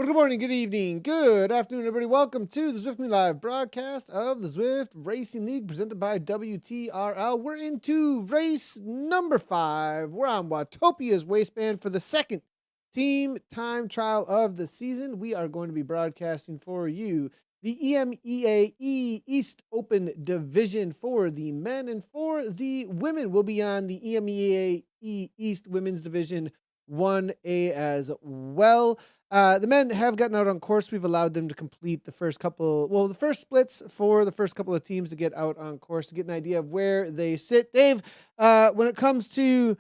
Well, good morning, good evening, good afternoon, everybody. Welcome to the Zwift Me Live broadcast of the Zwift Racing League presented by WTRL. We're into race number 5. We're on Watopia's waistband for the second team time trial of the season. We are going to be broadcasting for you the EMEA East Open Division for the men, and for the women, we'll be on the EMEA East Women's Division 1A as well. The men have gotten out on course. We've allowed them to complete the first splits for the first couple of teams to get out on course to get an idea of where they sit. Dave, when it comes to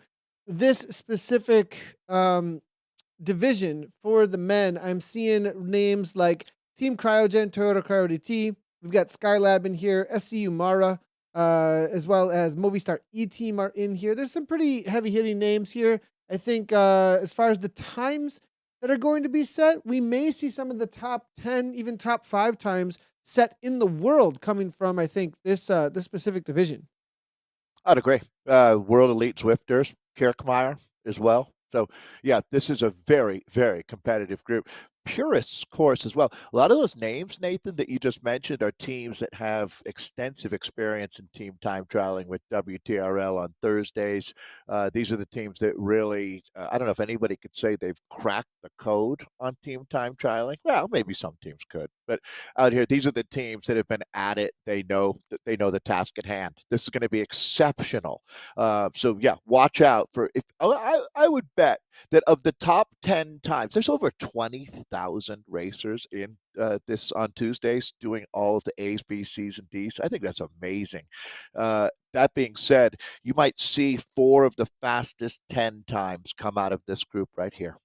this specific division for the men, I'm seeing names like Team Cryogen, Toyota Cryo DT. We've got Skylab in here, SCU Mara, as well as Movistar E-Team are in here. There's some pretty heavy-hitting names here. I think as far as the times that are going to be set, we may see some of the top 10, even top 5 times set in the world coming from, I think, this specific division. I'd agree. World Elite Zwifters, Kirkmeyer as well. So, yeah, this is a very, very competitive group. Purists course as well. A lot of those names, Nathan, that you just mentioned are teams that have extensive experience in team time trialing with WTRL on Thursdays. These are the teams that really, I don't know if anybody could say they've cracked the code on team time trialing. Well, maybe some teams could, but out here, these are the teams that have been at it. They know the task at hand. This is going to be exceptional. So yeah, watch out for if I would bet that of the top 10 times, there's over 20,000 racers in this on Tuesdays doing all of the A's, B's, C's, and D's. I think that's amazing. That being said, you might see 4 of the fastest 10 times come out of this group right here.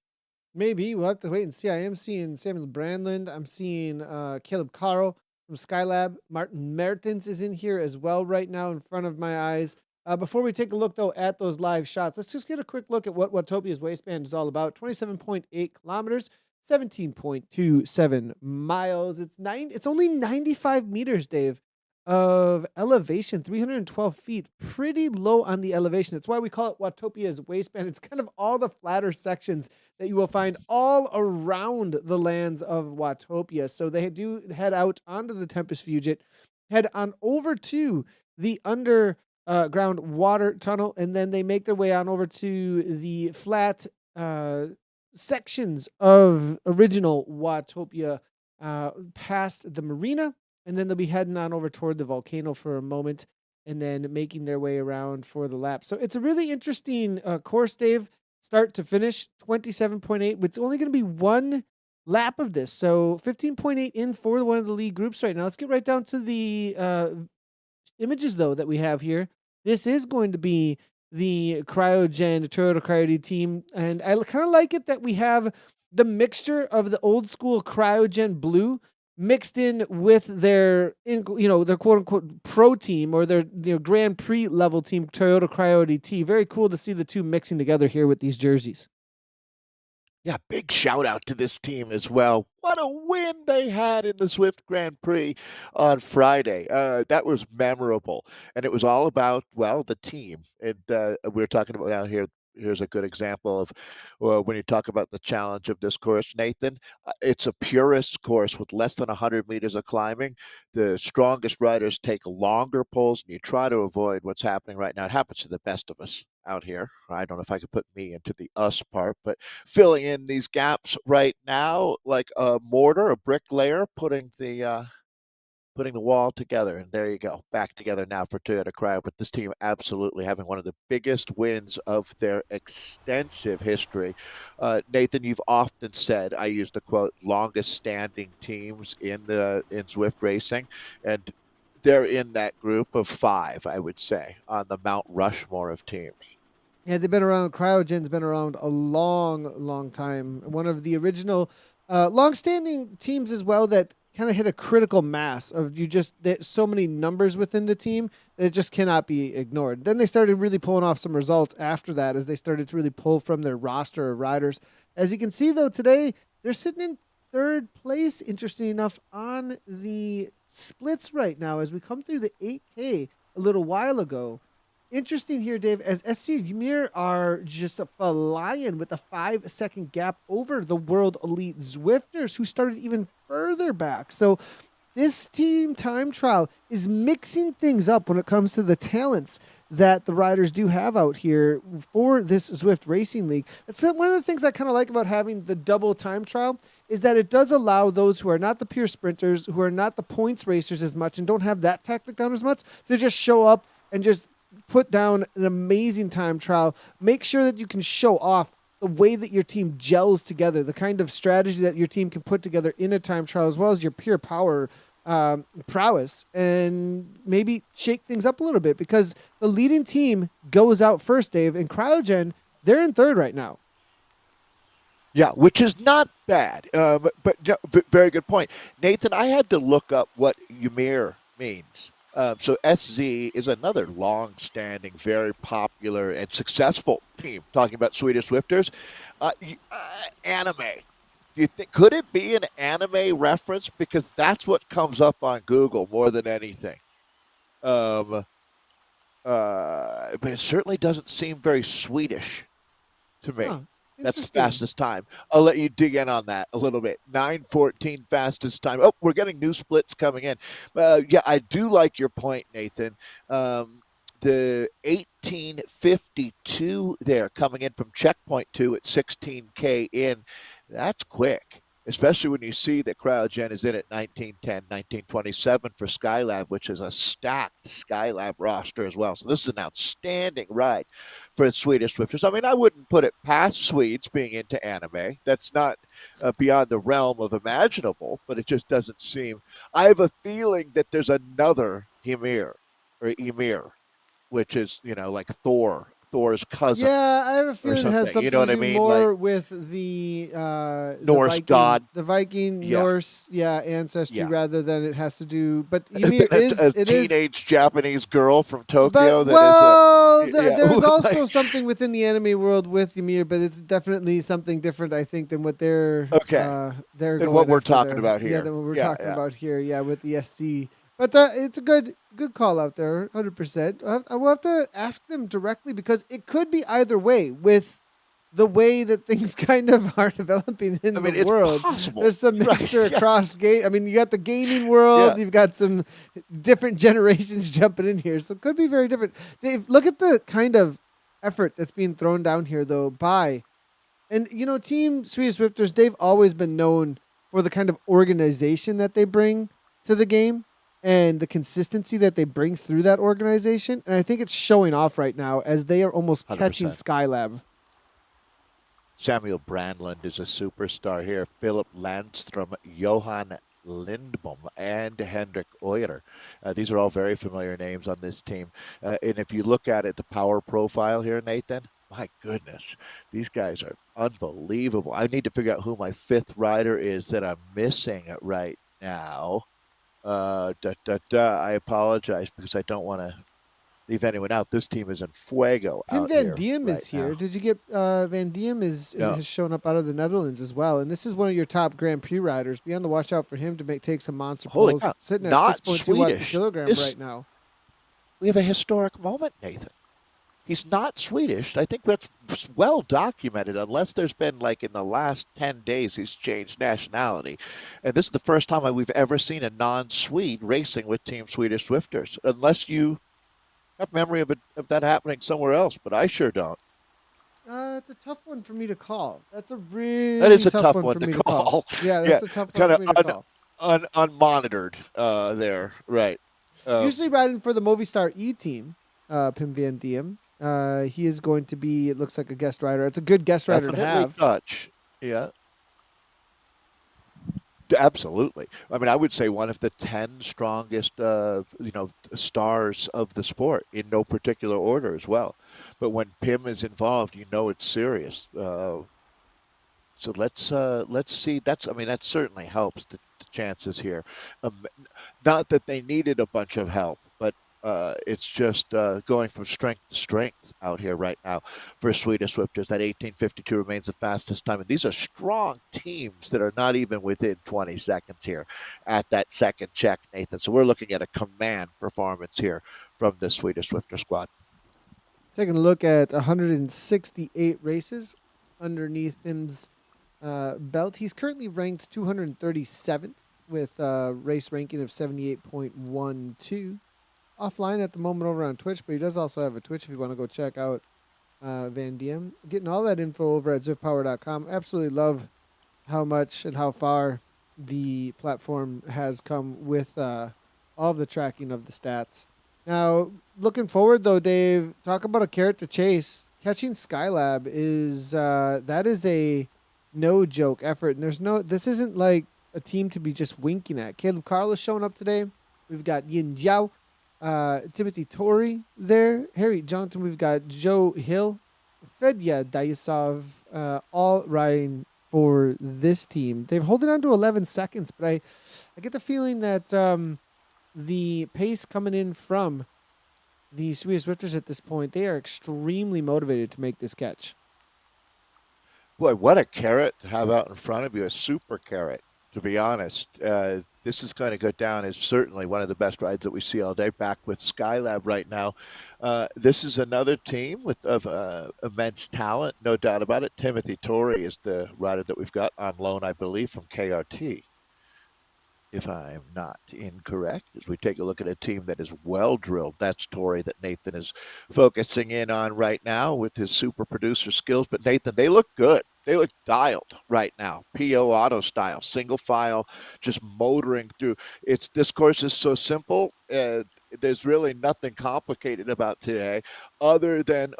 Maybe we'll have to wait and see. I am seeing Samuel Brandland. I'm seeing Caleb Carl from Skylab. Martin Mertens is in here as well right now in front of my eyes. Before we take a look, though, at those live shots, let's just get a quick look at what Watopia's waistband is all about. 27.8 kilometers, 17.27 miles. It's only 95 meters, Dave, of elevation, 312 feet. Pretty low on the elevation. That's why we call it Watopia's waistband. It's kind of all the flatter sections that you will find all around the lands of Watopia. So they do head out onto the Tempest Fugit, head on over to the underground water tunnel, and then they make their way on over to the flat sections of original Watopia past the marina, and then they'll be heading on over toward the volcano for a moment and then making their way around for the lap. So it's a really interesting course, Dave, start to finish, 27.8. It's only going to be one lap of this. So 15.8 in for one of the league groups right now. Let's get right down to the images, though, that we have here. This is going to be the Cryogen Toyota Cryo team, and I kind of like it that we have the mixture of the old school Cryogen blue mixed in with their quote unquote pro team or their Grand Prix level team, Toyota Cryo DT. Very cool to see the two mixing together here with these jerseys. Yeah, big shout out to this team as well. What a win they had in the Zwift Grand Prix on Friday. That was memorable. And it was all about, well, the team. And we're talking about now here. Here's a good example of when you talk about the challenge of this course, Nathan. It's a purist course with less than 100 meters of climbing. The strongest riders take longer pulls, and you try to avoid what's happening right now. It happens to the best of us out here. I don't know if I could put me into the us part, but filling in these gaps right now like a mortar, a bricklayer, putting the wall together, and there you go, back together now for Toyota Cryo. But this team absolutely having one of the biggest wins of their extensive history. Nathan, you've often said, I use the quote, longest standing teams in Zwift racing, and they're in that group of 5, I would say, on the Mount Rushmore of teams. Yeah, they've been around. Cryogen's been around a long, long time. One of the original long-standing teams as well that kind of hit a critical mass of so many numbers within the team that it just cannot be ignored. Then they started really pulling off some results after that as they started to really pull from their roster of riders. As you can see, though, today they're sitting in 3rd place, interesting enough, on the splits right now as we come through the 8K a little while ago. Interesting here, Dave, as SC Ymir are just flying with a 5 second gap over the world elite Zwifters, who started even further back. So this team time trial is mixing things up when it comes to the talents that the riders do have out here for this Zwift Racing League. That's one of the things I kind of like about having the double time trial is that it does allow those who are not the pure sprinters, who are not the points racers as much, and don't have that tactic down as much, to just show up and just put down an amazing time trial. Make sure that you can show off the way that your team gels together, the kind of strategy that your team can put together in a time trial, as well as your pure power prowess, and maybe shake things up a little bit, because the leading team goes out first, Dave, and Cryogen, they're in third right now. Yeah, which is not bad, but very good point. Nathan, I had to look up what Ymir means. So SZ is another long-standing, very popular and successful team. Talking about Swedish Swifters, anime. Do you think could it be an anime reference? Because that's what comes up on Google more than anything. Um, but it certainly doesn't seem very Swedish to me. Huh, That's the interesting. fastest time. I'll let you dig in on that a little bit. 9:14 fastest time. Oh, we're getting new splits coming in. Yeah, I do like your point, Nathan. The 18:52 there coming in from checkpoint 2 at 16K in. That's quick, especially when you see that CryoGen is in at 19:10, 19:27 for Skylab, which is a stacked Skylab roster as well. So this is an outstanding ride for the Swedish Swifters. I mean, I wouldn't put it past Swedes being into anime. That's not beyond the realm of imaginable, but it just doesn't seem. I have a feeling that there's another Ymir, which is, like Thor's cousin. Yeah, I have a feeling it has Something. You something know what to I do mean? more Like with the Norse god. The Viking Yeah. Norse ancestry, Yeah. rather than it has to do. But Ymir a it is. teenage Japanese girl from Tokyo But that is there's also like, something within the anime world with Ymir, but it's definitely something different, I think, than what okay. they're And going what we're after talking there. about Yeah, here. than what we're Yeah, talking yeah. about here. Yeah, with the SC. But it's a good call out there, 100%. I will have to ask them directly, because it could be either way with the way that things kind of are developing in I mean, the it's world. possible. There's some Right, mixture yeah. across game. I mean, you got the gaming world, Yeah. you've got some different generations jumping in here, so it could be very different. Dave, look at the kind of effort that's being thrown down here, though, by and Team Swedish Swifters. They've always been known for the kind of organization that they bring to the game and the consistency that they bring through that organization. And I think it's showing off right now, as they are almost catching 100%. Skylab. Samuel Brandland is a superstar here. Philip Landstrom, Johan Lindbom, and Hendrik Euler. These are all very familiar names on this team. And if you look at it, the power profile here, Nathan, my goodness, these guys are unbelievable. I need to figure out who my fifth rider is that I'm missing right now. I apologize because I don't want to leave anyone out. This team is in fuego Pim out Van here Diem right is here. now. Did you get Van Diem Yeah. has shown up out of the Netherlands as well, and this is one of your top Grand Prix riders. Be on the watch out for him to take some monster Holy pulls. cow, Sitting at not 6.2 watts per Swedish. kilogram This right now. We have a historic moment, Nathan. He's not Swedish. I think that's well documented, unless there's been, like, in the last 10 days, he's changed nationality. And this is the first time we've ever seen a non-Swede racing with Team Swedish Swifters, unless you have memory of that happening somewhere else, but I sure don't. It's a tough one for me to call. That's a That really is a tough one one for to me to call. call. Yeah, Yeah, that's a tough one kind for me to call. of unmonitored there, right. Usually riding for the Movistar E team, Pim Van Diem. He is going to be, it looks like, a guest rider. It's a good guest rider to Definitely have. Dutch. Yeah. Absolutely. I mean, I would say one of the 10 strongest, stars of the sport in no particular order as well. But when Pim is involved, it's serious. So let's see. That certainly helps the chances here. Not that they needed a bunch of help, but it's just going from strength to strength out here right now for Swedish Swifters. That 18:52 remains the fastest time. And these are strong teams that are not even within 20 seconds here at that second check, Nathan. So we're looking at a command performance here from the Swedish Swifter squad. Taking a look at 168 races underneath Bim's belt. He's currently ranked 237th with a race ranking of 78.12. Offline at the moment over on Twitch, but he does also have a Twitch if you want to go check out Van Diem. Getting all that info over at zwiftpower.com. Absolutely love how much and how far the platform has come with all of the tracking of the stats. Now, looking forward though, Dave, talk about a carrot to chase. Catching Skylab is that is a no joke effort, and this isn't like a team to be just winking at. Caleb Carl is showing up today. We've got Yin Jiao, Timothy Torrey there, Harry Johnson. We've got Joe Hill, Fedya Daisov, all riding for this team. They're holding on to 11 seconds, but I get the feeling that the pace coming in from the Swedish Swifters at this point, they are extremely motivated to make this catch. Boy, what a carrot to have out in front of you, a super carrot, to be honest. This is going to go down as certainly one of the best rides that we see all day, back with Skylab right now. This is another team of immense talent, no doubt about it. Timothy Torrey is the rider that we've got on loan, I believe, from KRT, if I'm not incorrect, as we take a look at a team that is well drilled. That's Torrey that Nathan is focusing in on right now with his super producer skills. But Nathan, they look good. They look dialed right now. PO auto style, single file, just motoring through. This course is so simple. There's really nothing complicated about today other than,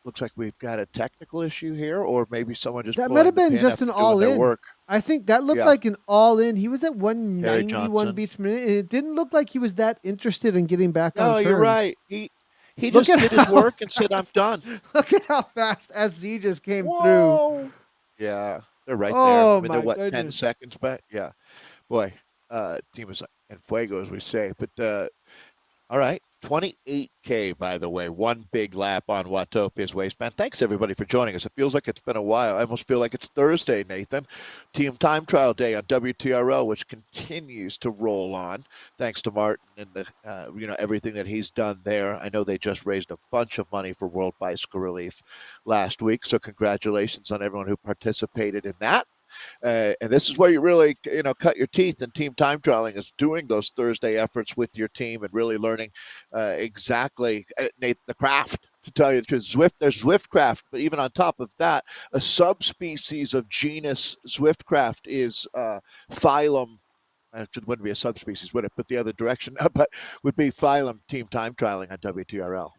looks like we've got a technical issue here, or maybe someone just that might have been just an all in. Work. I think that looked like an all in. He was at 191 beats per minute, and it didn't look like he was that interested in getting back on terms. No, you're right. He just did his work and said, "I'm done." Look at how fast SZ just came through. Yeah, they're right there. Oh, I mean, my they're goodness. 10 seconds back? Yeah. Boy, team is en fuego, as we say. But all right, 28K, by the way, one big lap on Watopia's waistband. Thanks, everybody, for joining us. It feels like it's been a while. I almost feel like it's Thursday, Nathan. Team Time Trial Day on WTRL, which continues to roll on. Thanks to Martin and everything that he's done there. I know they just raised a bunch of money for World Bicycle Relief last week, so congratulations on everyone who participated in that. And this is where you really, cut your teeth in team time trialing, is doing those Thursday efforts with your team and really learning exactly, Nate, the craft. To tell you the truth, there's Zwiftcraft, but even on top of that, a subspecies of genus Zwiftcraft is phylum. It wouldn't be a subspecies, would it? But the other direction, but would be phylum team time trialing on WTRL.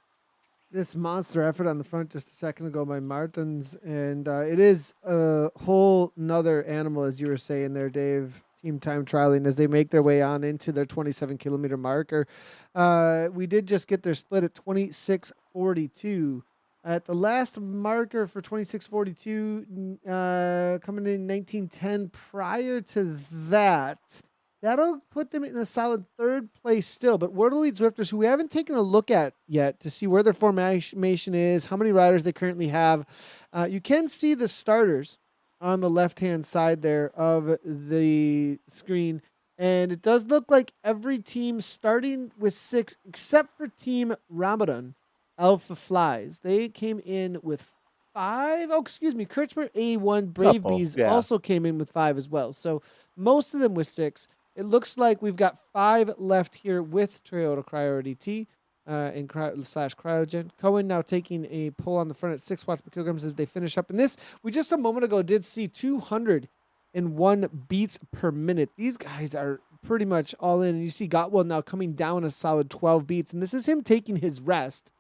This monster effort on the front just a second ago by Martins, and it is a whole nother animal, as you were saying there, Dave. Team time trialing as they make their way on into their 27-kilometer marker. We did just get their split at 26:42. At the last marker for 26:42, coming in 1910. Prior to that, that'll put them in a solid third place still. But World Elite Zwifters, who we haven't taken a look at yet to see where their formation is, how many riders they currently have, you can see the starters on the left-hand side there of the screen. And it does look like every team starting with 6, except for Team Ramadan, Alpha Flies. They came in with 5. Oh, excuse me. Kirchner A1 Brave Bees also came in with 5 as well. So most of them with 6. It looks like we've got 5 left here with Toyota Priority T and Cryogen. Cohen now taking a pull on the front at 6 watts per kilogram as they finish up. And this, we just a moment ago did see 201 beats per minute. These guys are pretty much all in. And you see Gottwell now coming down a solid 12 beats. And this is him taking his rest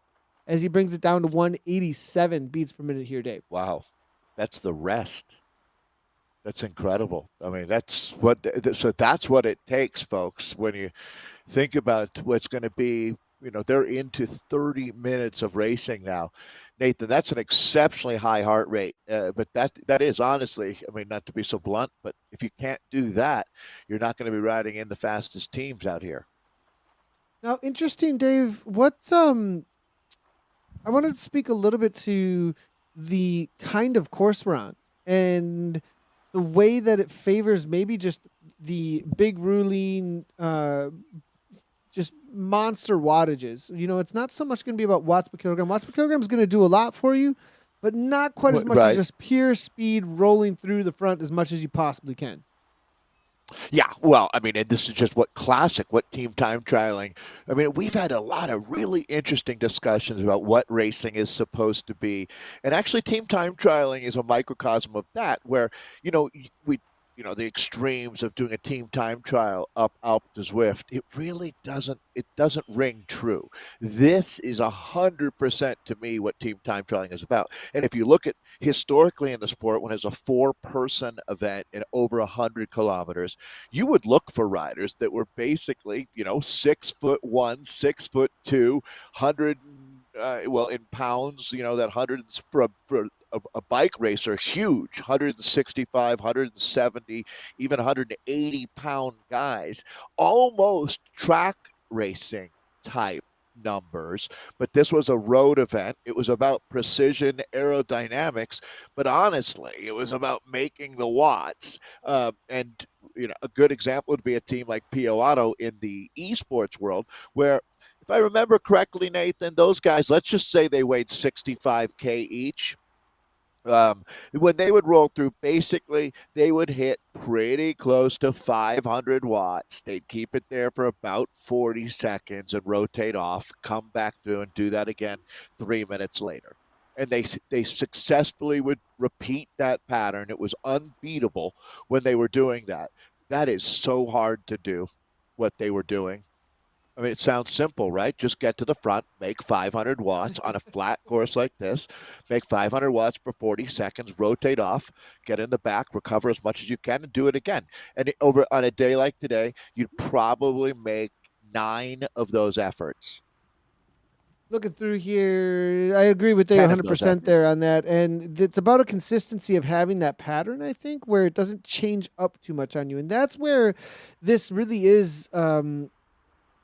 as he brings it down to 187 beats per minute here, Dave. Wow. That's the rest. That's incredible. I mean, that's what it takes, folks. When you think about what's going to be, they're into 30 minutes of racing now. Nathan, that's an exceptionally high heart rate. But that is honestly, I mean, not to be so blunt, but if you can't do that, you're not going to be riding in the fastest teams out here. Now, interesting, Dave. I wanted to speak a little bit to the kind of course we're on and the way that it favors maybe just the big ruling just monster wattages. It's not so much going to be about watts per kilogram. Watts per kilogram is going to do a lot for you, but not quite as much as Right. just pure speed rolling through the front as much as you possibly can. Yeah, well, I mean, and this is just what team time trialing. I mean, we've had a lot of really interesting discussions about what racing is supposed to be. And actually, team time trialing is a microcosm of that, where, you know, we, the extremes of doing a team time trial up Alp to Zwift, it doesn't ring true. This is 100% to me what team time trialing is about. And if you look at historically in the sport, when it's a four-person event in over 100 kilometers, you would look for riders that were basically, 6'1", 6'2", 100, in pounds, that hundred for a bike racer, huge, 165, 170, even 180-pound guys, almost track racing type numbers. But this was a road event. It was about precision aerodynamics, but honestly, it was about making the watts. And a good example would be a team like Pio Auto in the esports world, where, if I remember correctly, Nathan, those guys, let's just say they weighed 65K each. When they would roll through, basically they would hit pretty close to 500 watts. They'd keep it there for about 40 seconds and rotate off, come back through and do that again 3 minutes later. And they successfully would repeat that pattern. It was unbeatable when they were doing that. That is so hard to do, what they were doing. I mean, it sounds simple, right? Just get to the front, make 500 watts on a flat course like this, make 500 watts for 40 seconds, rotate off, get in the back, recover as much as you can, and do it again. And over on a day like today, you'd probably make 9 of those efforts. Looking through here, I agree with you 10 of those 100% efforts. there on that. And it's about a consistency of having that pattern, I think, where it doesn't change up too much on you. And that's where this really is,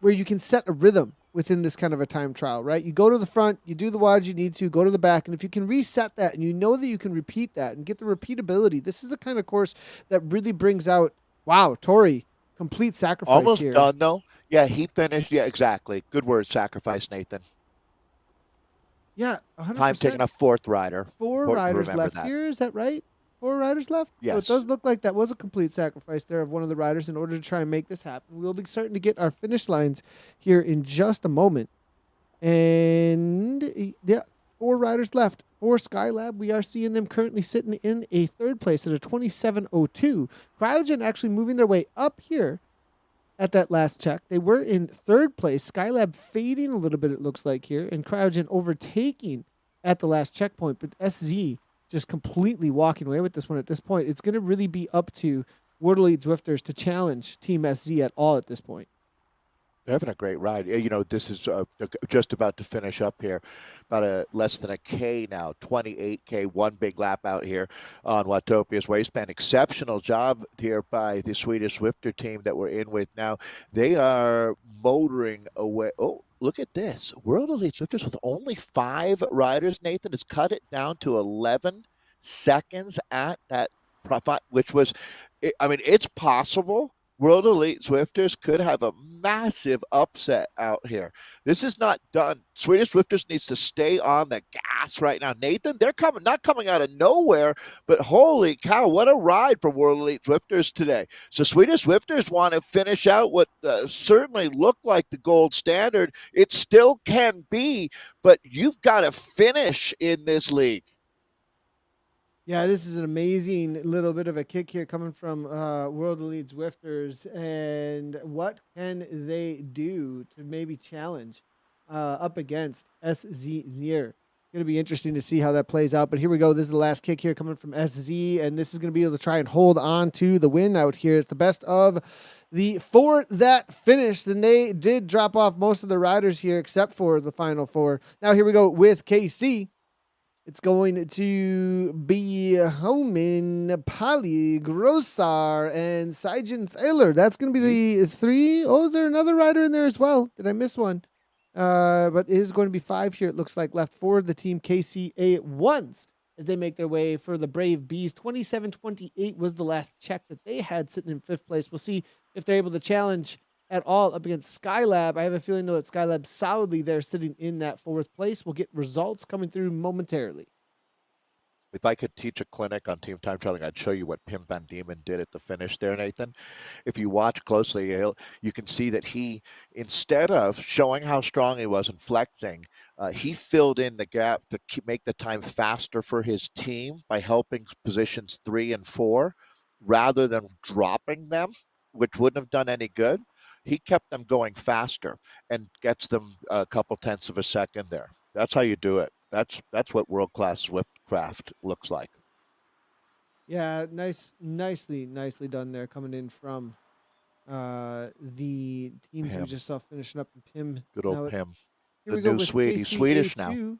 where you can set a rhythm within this kind of a time trial, right? You go to the front, you do the wattage you need to, go to the back. And if you can reset that and you know that you can repeat that and get the repeatability, this is the kind of course that really brings out, wow, Tori, complete sacrifice Almost here. done, though. Yeah, he finished. Yeah, exactly. Good word, sacrifice, Nathan. Yeah, Time 100%. taking a fourth rider. Four Important to riders remember left that. here. Is that right? Four riders left. So it Yes. does look like that was a complete sacrifice there of one of the riders in order to try and make this happen. We'll be starting to get our finish lines here in just a moment. And yeah, four riders left for Skylab. We are seeing them currently sitting in a third place at a 27:02. Cryogen actually moving their way up here at that last check. They were in third place. Skylab fading a little bit, it looks like here, and Cryogen overtaking at the last checkpoint. But SZ just completely walking away with this one at this point. It's going to really be up to World Elite Zwifters to challenge Team SZ at all at this point. They're having a great ride. This is just about to finish up here. About less than a K now, 28K, one big lap out here on Watopia's waistband. Exceptional job here by the Swedish Swifter team that we're in with now. They are motoring away. Oh, look at this. World Elite Swifters with only 5 riders, Nathan, has cut it down to 11 seconds at that profile, which was, I mean, it's possible World Elite Swifters could have a massive upset out here. This is not done. Swedish Swifters needs to stay on the gas right now. Nathan, they're not coming out of nowhere, but holy cow, what a ride for World Elite Swifters today. So Swedish Swifters want to finish out what certainly looked like the gold standard. It still can be, but you've got to finish in this league. Yeah, this is an amazing little bit of a kick here coming from World Elite Zwifters. And what can they do to maybe challenge up against SZ Near? Going to be interesting to see how that plays out. But here we go. This is the last kick here coming from SZ. And this is going to be able to try and hold on to the win out here. It's the best of the 4 that finished. And they did drop off most of the riders here except for the final 4. Now here we go with KC. It's going to be Homan, Pali, Grossar, and Sijin Thaler. That's going to be the 3. Oh, is there another rider in there as well? Did I miss one? But it is going to be 5 here, it looks like, left for the team KCA ones as they make their way for the Brave Bees. 27-28 was the last check that they had sitting in 5th place. We'll see if they're able to challenge at all up against Skylab. I have a feeling, though, that Skylab solidly there sitting in that fourth place. We'll get results coming through momentarily. If I could teach a clinic on team time trialing, I'd show you what Pim Van Diemen did at the finish there, Nathan. If you watch closely, you can see that he, instead of showing how strong he was and flexing, he filled in the gap to make the time faster for his team by helping positions 3 and 4 rather than dropping them, which wouldn't have done any good. He kept them going faster and gets them a couple tenths of a second there. That's how you do it. That's what world-class Zwift craft looks like. Yeah, nicely done there, coming in from the teams we Pim. just saw finishing up in Pim. Good old Now, Pim. here The we go new with Swede. He's Swedish now. KCA2.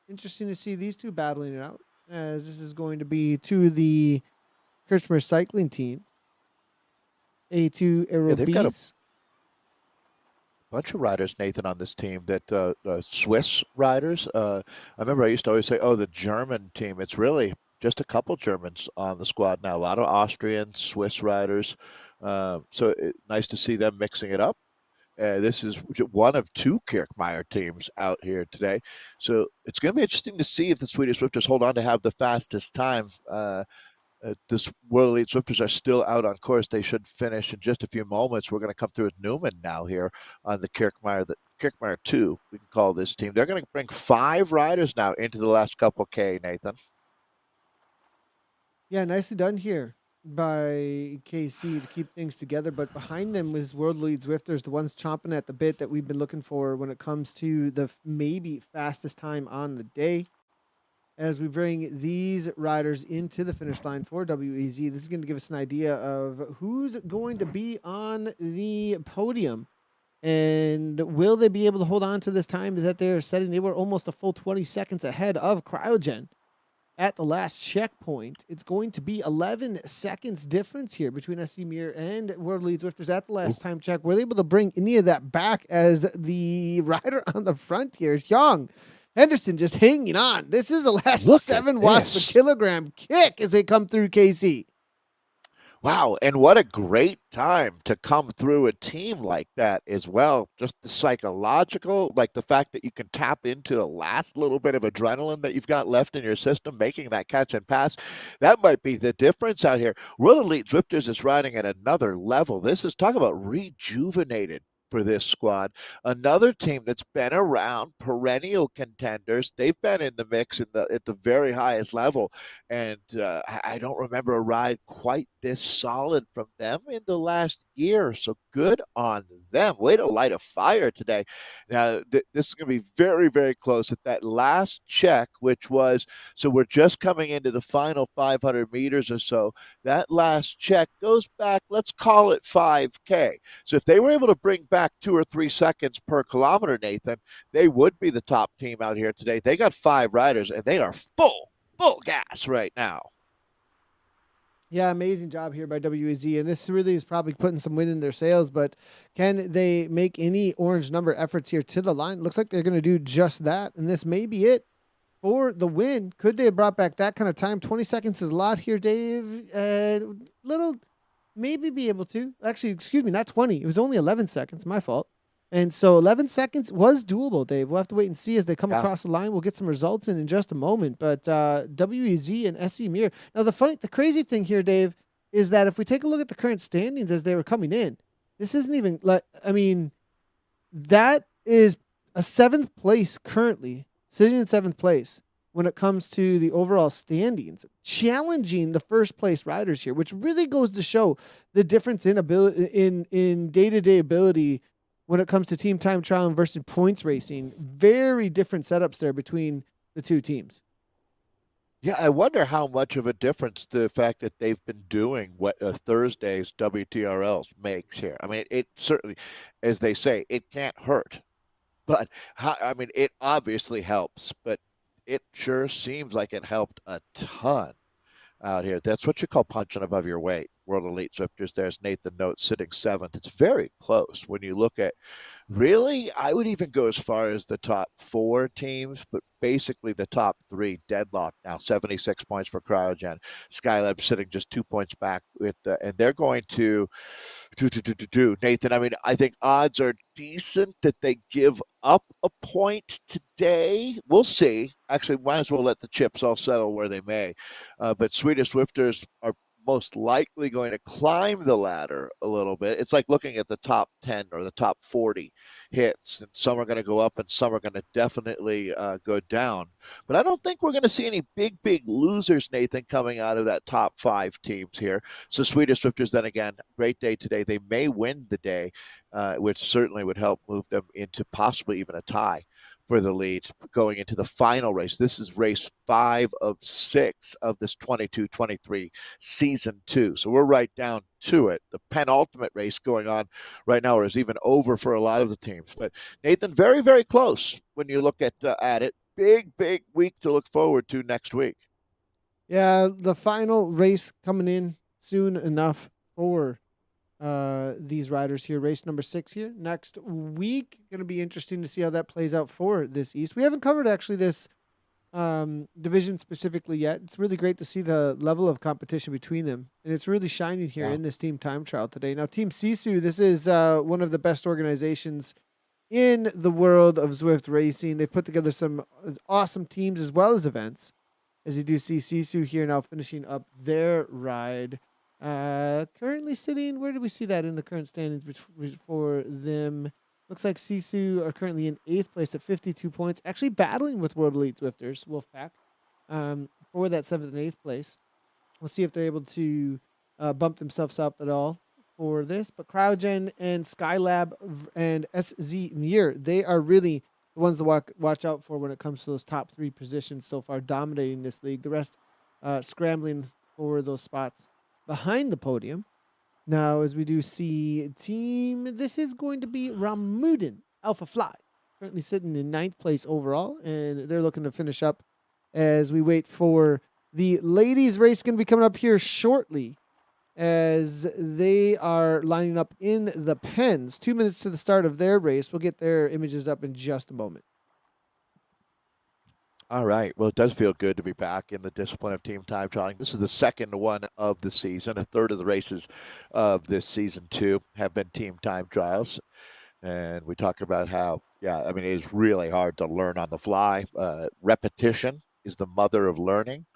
Interesting to see these two battling it out, as this is going to be to the Kirchner cycling team. A2 Aero they've got a Bees. bunch of riders, Nathan, on this team that Swiss riders. I remember I used to always say, oh, the German team. It's really just a couple Germans on the squad now. A lot of Austrian, Swiss riders. Nice to see them mixing it up. This is one of 2 Kirchmeier teams out here today. So it's going to be interesting to see if the Swedish Swifters hold on to have the fastest time. This World Elite Swifters are still out on course. They should finish in just a few moments. We're going to come through with Newman now here on the Kirchmeier 2, we can call this team. They're going to bring 5 riders now into the last couple K, Nathan. Yeah, nicely done here by KC to keep things together. But behind them was World Elite Zwifters, the ones chomping at the bit that we've been looking for when it comes to the maybe fastest time on the day. As we bring these riders into the finish line for WEZ, this is going to give us an idea of who's going to be on the podium. And will they be able to hold on to this time that they're setting? They were almost a full 20 seconds ahead of Cryogen at the last checkpoint. It's going to be 11 seconds difference here between SC Mir and World Elite Zwifters at the last time check. Were they able to bring any of that back as the rider on the front here, Young Henderson, just hanging on? This is the last 7 watts per kilogram kick as they come through KC. Wow, and what a great time to come through a team like that as well. Just the psychological, like the fact that you can tap into the last little bit of adrenaline that you've got left in your system, making that catch and pass. That might be the difference out here. World Elite Zwifters is riding at another level. This is, talk about rejuvenated for this squad. Another team that's been around, perennial contenders. They've been in the mix at the very highest level, and I don't remember a ride quite this solid from them in the last year. So good on them. Way to light a fire today. Now this is going to be very, very close at that last check, which was, so we're just coming into the final 500 meters or so. That last check goes back, let's call it 5K. So if they were able to bring back 2 or 3 seconds per kilometer, Nathan, they would be the top team out here today. They got 5 riders, and they are full gas right now. Yeah, amazing job here by WEZ, and this really is probably putting some wind in their sails, but can they make any orange number efforts here to the line? Looks like they're going to do just that, and this may be it for the win. Could they have brought back that kind of time? 20 seconds is a lot here, Dave. Little, maybe be able to. Actually, excuse me, not 20. It was only 11 seconds. My fault. And so 11 seconds was doable, Dave. We'll have to wait and see as they come across the line. We'll get some results in just a moment. But WEZ and SC Mir. Now, the crazy thing here, Dave, is that if we take a look at the current standings as they were coming in, this isn't even, that is a 7th place currently, sitting in 7th place when it comes to the overall standings, challenging the first place riders here, which really goes to show the difference in ability, in day-to-day ability when it comes to team time trial versus points racing. Very different setups there between the two teams. Yeah, I wonder how much of a difference the fact that they've been doing what Thursday's WTRLs makes here. I mean, it certainly, as they say, it can't hurt. But, it obviously helps, but it sure seems like it helped a ton out here. That's what you call punching above your weight. World Elite Zwifters, there's Nathan Note sitting 7th. It's very close when you look at Really? I would even go as far as the top four teams, but basically the top three deadlocked now. 76 points for Cryogen. Skylab sitting just 2 points back with, and they're going to Nathan. I mean, I think odds are decent that they give up a point today. We'll see. Actually, might as well let the chips all settle where they may. But Swedish Swifters are most likely going to climb the ladder a little bit. It's like looking at the top 10 or the top 40 hits, and some are going to go up and some are going to definitely go down. But I don't think we're going to see any big losers, Nathan, coming out of that top five teams here. So Swedish Swifters, then again, great day today. They may win the day, which certainly would help move them into possibly even a tie for the lead going into the final race. This is race 5 of 6 of this 22-23 season 2. So we're right down to it. The penultimate race going on right now is even over for a lot of the teams. But Nathan, very close when you look at it. Big week to look forward to next week. Yeah, the final race coming in soon enough for these riders here. Race number 6 here next week. Going to be interesting to see how that plays out for this East. We haven't covered actually this division specifically yet. It's really great to see the level of competition between them, and it's really shining here in this team time trial today. Now, Team Sisu, this is one of the best organizations in the world of Zwift racing. They've put together some awesome teams as well as events. As you do see Sisu here now finishing up their ride. Currently sitting, where do we see that in the current standings for them? Looks like Sisu are currently in 8th place at 52 points, actually battling with World Elite Zwifters, Wolfpack, for that 7th and 8th place. We'll see if they're able to bump themselves up at all for this. But Cryogen and Skylab and SZ Mir, they are really the ones to watch out for when it comes to those top 3 positions so far, dominating this league. The rest scrambling for those spots behind the podium. Now, as we do see team, this is going to be Ramudin Alpha Fly, currently sitting in 9th place overall, and they're looking to finish up as we wait for the ladies' race going to be coming up here shortly, as they are lining up in the pens. 2 minutes to the start of their race. We'll get their images up in just a moment. All right. Well, it does feel good to be back in the discipline of team time trialing. This is the second one of the season. A third of the races of this season 2 have been team time trials. And we talk about how, I mean, it is really hard to learn on the fly. Repetition is the mother of learning.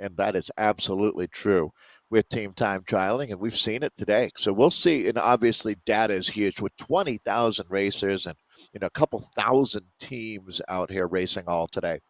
And that is absolutely true with team time trialing. And we've seen it today. So we'll see. And obviously, data is huge with 20,000 racers and, a couple thousand teams out here racing all today.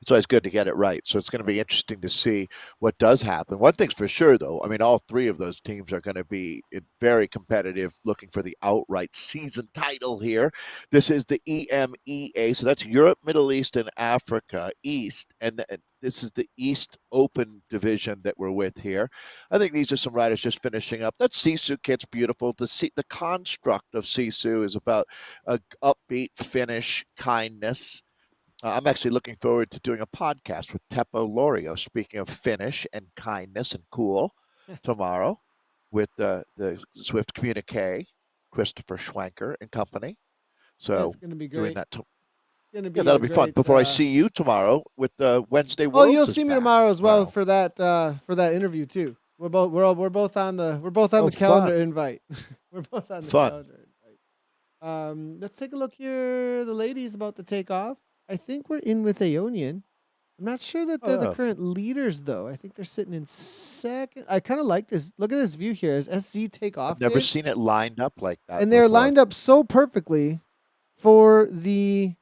It's always good to get it right. So it's going to be interesting to see what does happen. One thing's for sure, though. I mean, all 3 of those teams are going to be very competitive, looking for the outright season title here. This is the EMEA. So that's Europe, Middle East, and Africa East. And this is the East Open division that we're with here. I think these are some riders just finishing up. That Sisu kit's beautiful. The construct of Sisu is about a upbeat finish, kindness. I'm actually looking forward to doing a podcast with Teppo Lorio, speaking of finish and kindness and cool, tomorrow with the Zwift communique, Christopher Schwenker and company. So that's going to be great. Doing that that'll be fun. Before I see you tomorrow with the Wednesday Worlds. Oh, you'll see me tomorrow as well for that interview too. We're both on the calendar invite. We're both on the calendar invite. Let's take a look here. The ladies about to take off. I think we're in with Aeonian. I'm not sure that they're the current leaders, though. I think they're sitting in second. I kind of like this. Look at this view here as SZ take off. I've never seen it lined up like that. And they're lined up so perfectly for the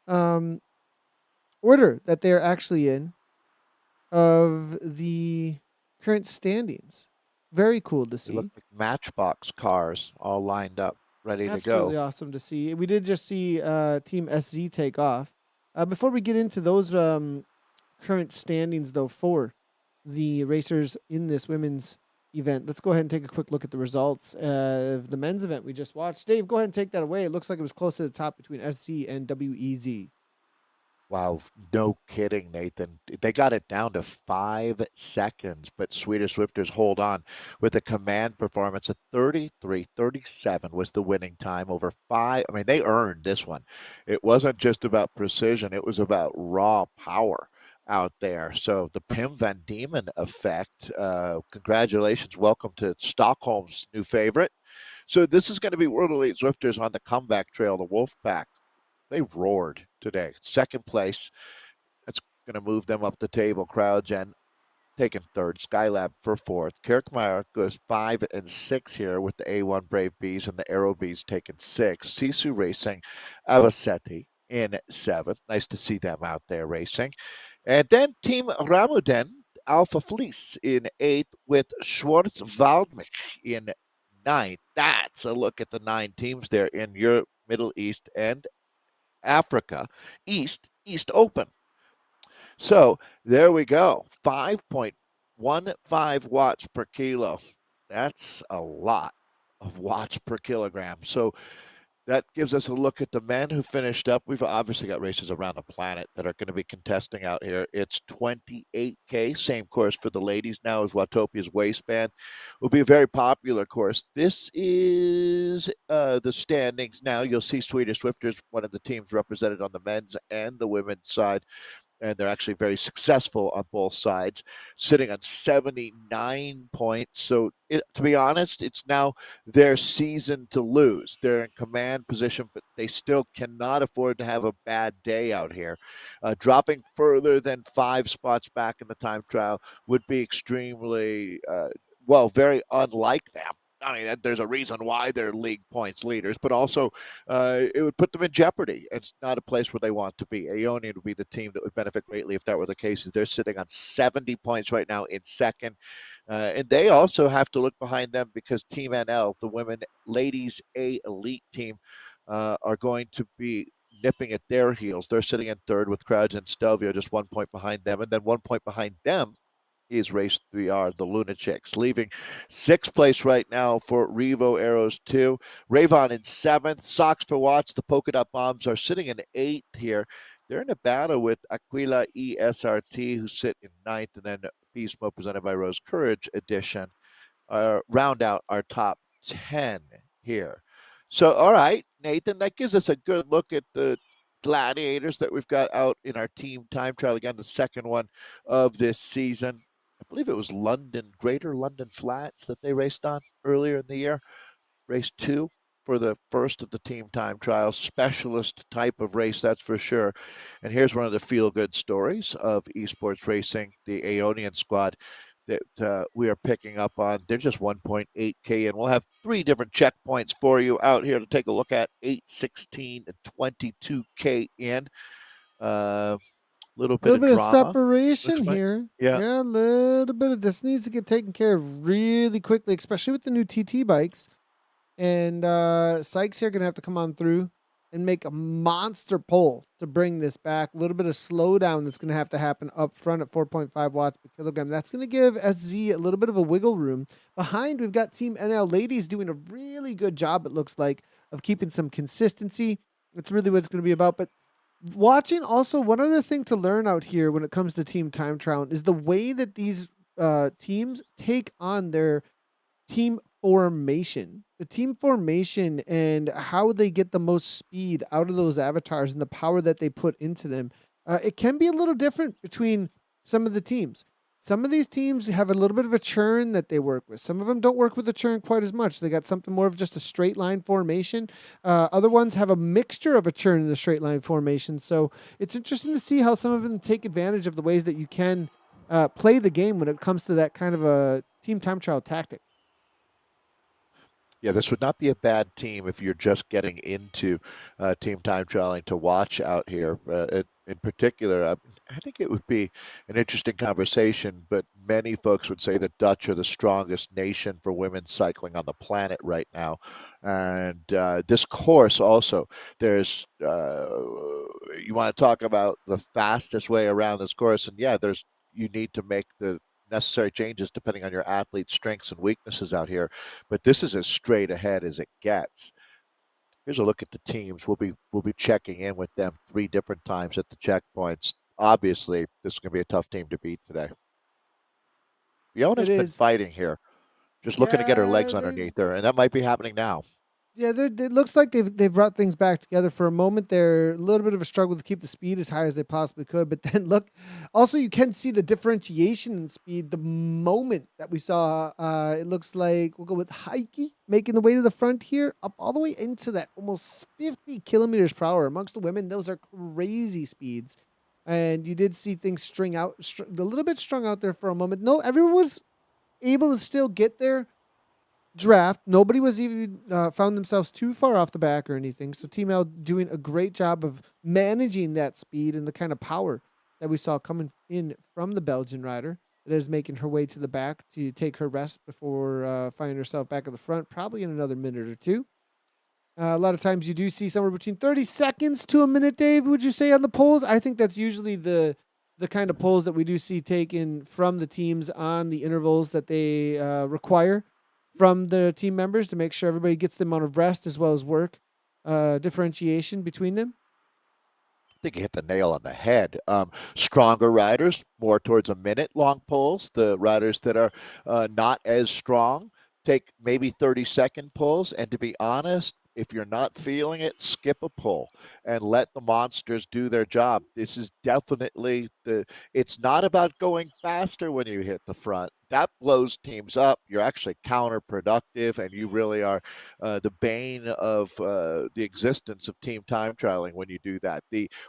order that they're actually in of the current standings. Very cool to see. They look like Matchbox cars all lined up, ready to go. Absolutely awesome to see. We did just see Team SZ take off. Before we get into those current standings, though, for the racers in this women's event, let's go ahead and take a quick look at the results of the men's event we just watched. Dave, go ahead and take that away. It looks like it was close to the top between SC and WEZ. Wow, no kidding, Nathan. They got it down to 5 seconds, but Swedish Swifters hold on with a command performance of 33:37 was the winning time over five. I mean, they earned this one. It wasn't just about precision, it was about raw power out there. So the Pim van Diemen effect, congratulations. Welcome to Stockholm's new favorite. So this is going to be World Elite Swifters on the comeback trail, the Wolfpack. They roared today. Second place. That's going to move them up the table. CryoGen taking third. Skylab for fourth. Kirkmeyer goes 5 and 6 here with the A1 Brave Bees and the Aero Bees taking six. Sisu Racing, Avacetti in seventh. Nice to see them out there racing. And then Team Ramoden, Alpha Fleece in eighth with Schwarzwaldmich in ninth. That's a look at the 9 teams there in Europe, Middle East, and Africa East Open. So there we go. 5.15 watts per kilo. That's a lot of watts per kilogram. So that gives us a look at the men who finished up. We've obviously got races around the planet that are going to be contesting out here. It's 28K, same course for the ladies now as Watopia's waistband. Will be a very popular course. This is the standings now. You'll see Swedish Swifters, one of the teams represented on the men's and the women's side, and they're actually very successful on both sides, sitting on 79 points. So, to be honest, it's now their season to lose. They're in command position, but they still cannot afford to have a bad day out here. Dropping further than 5 spots back in the time trial would be extremely, very unlike them. I mean, there's a reason why they're league points leaders, but also it would put them in jeopardy. It's not a place where they want to be. Aeonian would be the team that would benefit greatly if that were the case. They're sitting on 70 points right now in second. And they also have to look behind them because Team NL, the women ladies A elite team, are going to be nipping at their heels. They're sitting in third with Crowds and Stelvio just 1 point behind them. And then 1 point behind them is race 3R, the Lunatics, leaving sixth place right now for Revo Arrows 2. Ravon in seventh. Sox for Watts, the Polka Dot Bombs are sitting in eighth here. They're in a battle with Aquila ESRT, who sit in ninth, and then Beast Mode presented by Rose Courage Edition round out our top 10 here. So, all right, Nathan, that gives us a good look at the gladiators that we've got out in our team time trial. Again, the second one of this season. I believe it was Greater London Flats that they raced on earlier in the year. Race 2 for the first of the team time trials. Specialist type of race, that's for sure. And here's one of the feel-good stories of esports racing, the Aeonian squad that we are picking up on. They're just 1.8K, and we'll have 3 different checkpoints for you out here to take a look at. 8, 16, and 22K in. Little A bit little of bit of drama, separation looks like. here. Yeah. Yeah, a little bit of this needs to get taken care of really quickly, especially with the new TT bikes. And Sykes here going to have to come on through and make a monster pull to bring this back. A little bit of slowdown that's going to have to happen up front at 4.5 watts per kilogram. That's going to give SZ a little bit of a wiggle room. Behind, we've got Team NL Ladies doing a really good job, it looks like, of keeping some consistency. That's really what it's going to be about. But watching also, one other thing to learn out here when it comes to team time trial is the way that these teams take on their team formation. The team formation and how they get the most speed out of those avatars and the power that they put into them. It can be a little different between some of the teams. Some of these teams have a little bit of a churn that they work with. Some of them don't work with the churn quite as much. They got something more of just a straight line formation. Other ones have a mixture of a churn and a straight line formation. So it's interesting to see how some of them take advantage of the ways that you can play the game when it comes to that kind of a team time trial tactic. Yeah, this would not be a bad team if you're just getting into team time trialing to watch out here. In particular, I think it would be an interesting conversation, but many folks would say that Dutch are the strongest nation for women's cycling on the planet right now. And this course also, you want to talk about the fastest way around this course, and yeah, you need to make the necessary changes depending on your athlete's strengths and weaknesses out here. But this is as straight ahead as it gets. Here's a look at the teams. We'll be checking in with them 3 different times at the checkpoints. Obviously, this is going to be a tough team to beat today. It Fiona's been is. fighting here, just looking to get her Yeah, legs they underneath her, and that might be happening now. Yeah, it looks like they've brought things back together for a moment. They're a little bit of a struggle to keep the speed as high as they possibly could, but then look, also you can see the differentiation in speed. The moment that we saw, it looks like we'll go with Heike making the way to the front here, up all the way into that almost 50 kilometers per hour amongst the women. Those are crazy speeds, and you did see things a little bit strung out there for a moment. No, everyone was able to still get there draft. Nobody was even found themselves too far off the back or anything. So Team L doing a great job of managing that speed and the kind of power that we saw coming in from the Belgian rider that is making her way to the back to take her rest before finding herself back at the front, probably in another minute or two. A lot of times you do see somewhere between 30 seconds to a minute, Dave, would you say on the polls? I think that's usually the kind of polls that we do see taken from the teams on the intervals that they require from the team members to make sure everybody gets the amount of rest as well as work differentiation between them. I think you hit the nail on the head. Stronger riders, more towards a minute long pulls. The riders that are not as strong take maybe 30-second pulls. And to be honest, if you're not feeling it, skip a pull and let the monsters do their job. This is definitely it's not about going faster when you hit the front. That blows teams up. You're actually counterproductive, and you really are the bane of the existence of team time trialing when you do that.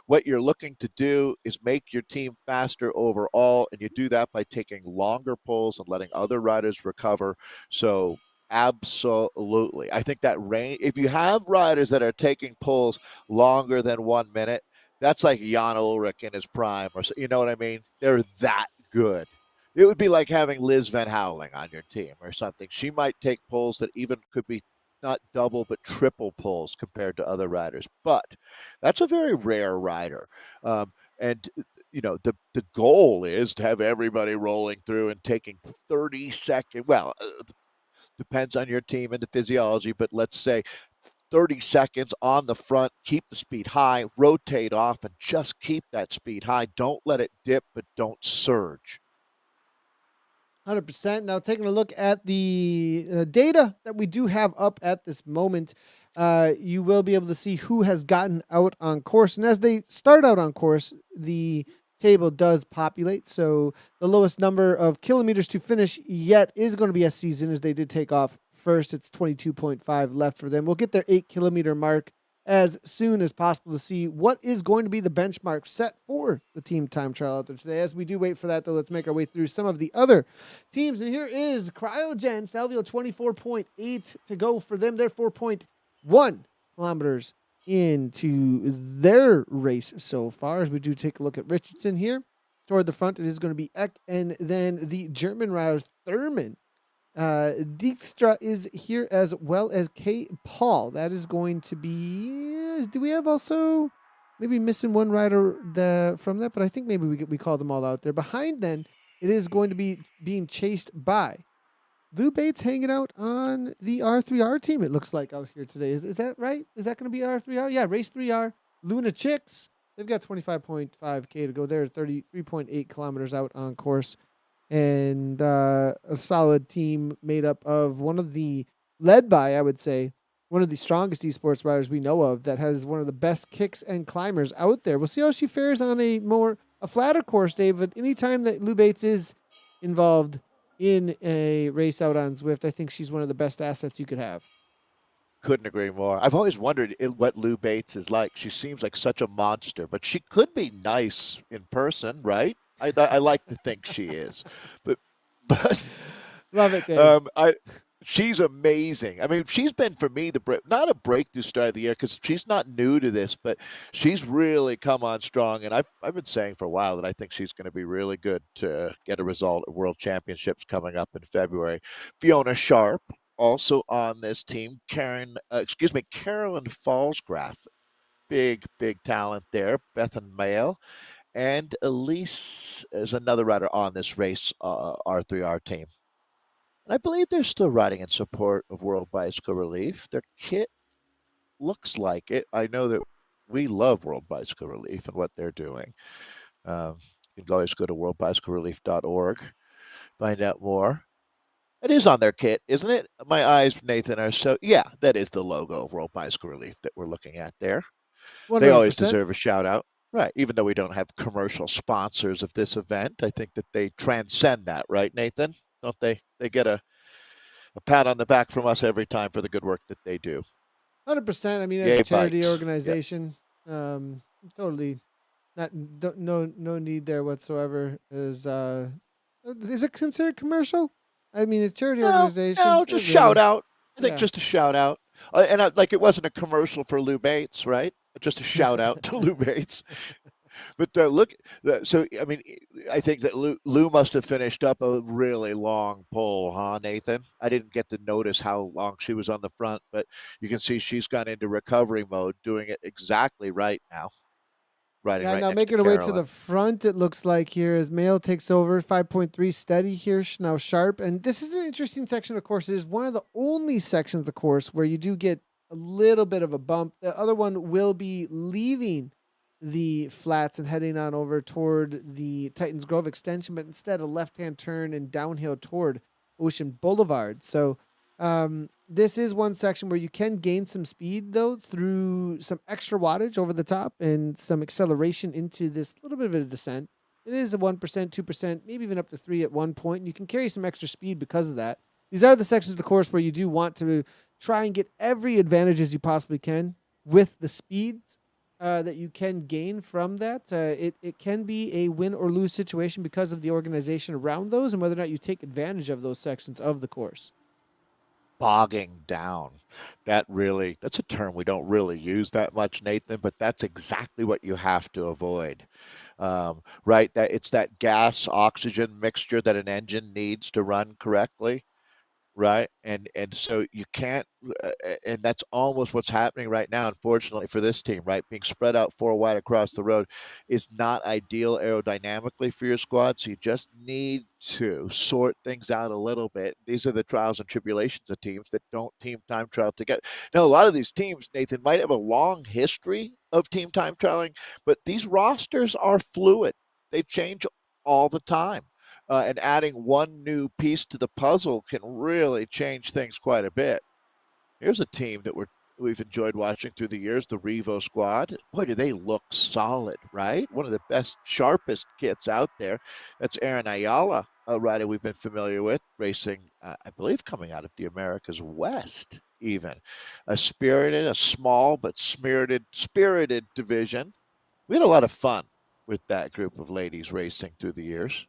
What you're looking to do is make your team faster overall, and you do that by taking longer pulls and letting other riders recover. So absolutely. I think that range, if you have riders that are taking pulls longer than 1 minute, that's like Jan Ulrich in his prime, or you know what I mean? They're that good. It would be like having Liz Van Houweling on your team or something. She might take pulls that even could be not double but triple pulls compared to other riders. But that's a very rare rider. And the goal is to have everybody rolling through and taking 30-second. Well, depends on your team and the physiology, but let's say 30 seconds on the front, keep the speed high, rotate off, and just keep that speed high. Don't let it dip, but don't surge. 100%. Now, taking a look at the data that we do have up at this moment, you will be able to see who has gotten out on course. And as they start out on course, the table does populate. So the lowest number of kilometers to finish yet is going to be SC's, as they did take off first. It's 22.5 left for them. We'll get their 8 kilometer mark as soon as possible to see what is going to be the benchmark set for the team time trial out there today. As we do wait for that, though, let's make our way through some of the other teams. And here is Cryogen, Stelvio, 24.8 to go for them. They're 4.1 kilometers into their race so far. As we do take a look at Richardson here. Toward the front, it is going to be Eck and then the German rider Thurman. Dijkstra is here as well as K. Paul. That is going to be. Do we have also maybe missing one rider from that? But I think maybe we call them all out there. Behind then, it is going to be being chased by Lou Bates hanging out on the R3R team. It looks like out here today. Is that right? Is that going to be R3R? Yeah, Race 3R. Luna Chicks. They've got 25.5K to go there. 33.8 kilometers out on course. And a solid team made up of led by, I would say, one of the strongest esports riders we know of that has one of the best kicks and climbers out there. We'll see how she fares on a flatter course, David. Anytime that Lou Bates is involved in a race out on Zwift, I think she's one of the best assets you could have. Couldn't agree more. I've always wondered what Lou Bates is like. She seems like such a monster, but she could be nice in person, right? I like to think she is, but but Love it, Dave. she's amazing. I mean, she's been for me not a breakthrough star of the year because she's not new to this, but she's really come on strong. And I've been saying for a while that I think she's going to be really good to get a result at World Championships coming up in February. Fiona Sharp also on this team. Carolyn Falsgraf, big talent there. Bethan Mail. And Elise is another rider on this race R3R team. And I believe they're still riding in support of World Bicycle Relief. Their kit looks like it. I know that we love World Bicycle Relief and what they're doing. You can always go to worldbicyclerelief.org, find out more. It is on their kit, isn't it? My eyes, Nathan, are so. Yeah, that is the logo of World Bicycle Relief that we're looking at there. They always 100%. deserve a shout out. Right. Even though we don't have commercial sponsors of this event, I think that they transcend that, right, Nathan? Don't they? They get a pat on the back from us every time for the good work that they do. 100%. I mean, as a Yay, charity bikes. Yep. organization, totally not no need there whatsoever. Is it considered commercial? I mean, it's charity No, organization. no, It just shout really, out. I think yeah. just a shout out. Like it wasn't a commercial for Lou Bates, right? Just a shout out to Lou Bates. But look, so I mean, I think that Lou must have finished up a really long pull, huh, Nathan? I didn't get to notice how long she was on the front, but you can see she's gone into recovery mode, doing it exactly right now, riding Yeah, right now next to making her way to Carolyn. the front, it looks like here as Mail takes over 5.3 steady here, now sharp. And this is an interesting section, of course. It is one of the only sections, of course, where you do get a little bit of a bump. The other one will be leaving the flats and heading on over toward the Titans Grove extension, but instead a left hand turn and downhill toward Ocean Boulevard. So this is one section where you can gain some speed though through some extra wattage over the top and some acceleration into this little bit of a descent. It is a 1%, 2%, maybe even up to 3 at one point, and you can carry some extra speed because of that. These are the sections of the course where you do want to try and get every advantage as you possibly can with the speeds that you can gain from that. It can be a win or lose situation because of the organization around those and whether or not you take advantage of those sections of the course. Bogging down. That's a term we don't really use that much, Nathan, but that's exactly what you have to avoid. Right? That it's that gas oxygen mixture that an engine needs to run correctly. Right, and so you can't, and that's almost what's happening right now. Unfortunately for this team, right, being spread out four wide across the road is not ideal aerodynamically for your squad. So you just need to sort things out a little bit. These are the trials and tribulations of teams that don't team time trial together. Now, a lot of these teams, Nathan, might have a long history of team time trialing, but these rosters are fluid. They change all the time and adding one new piece to the puzzle can really change things quite a bit. Here's a team that we've enjoyed watching through the years, the Revo squad. Boy, do they look solid, right? One of the best, sharpest kits out there. That's Aaron Ayala, a rider we've been familiar with, racing, I believe, coming out of the Americas West, even. A small but spirited division. We had a lot of fun with that group of ladies racing through the years.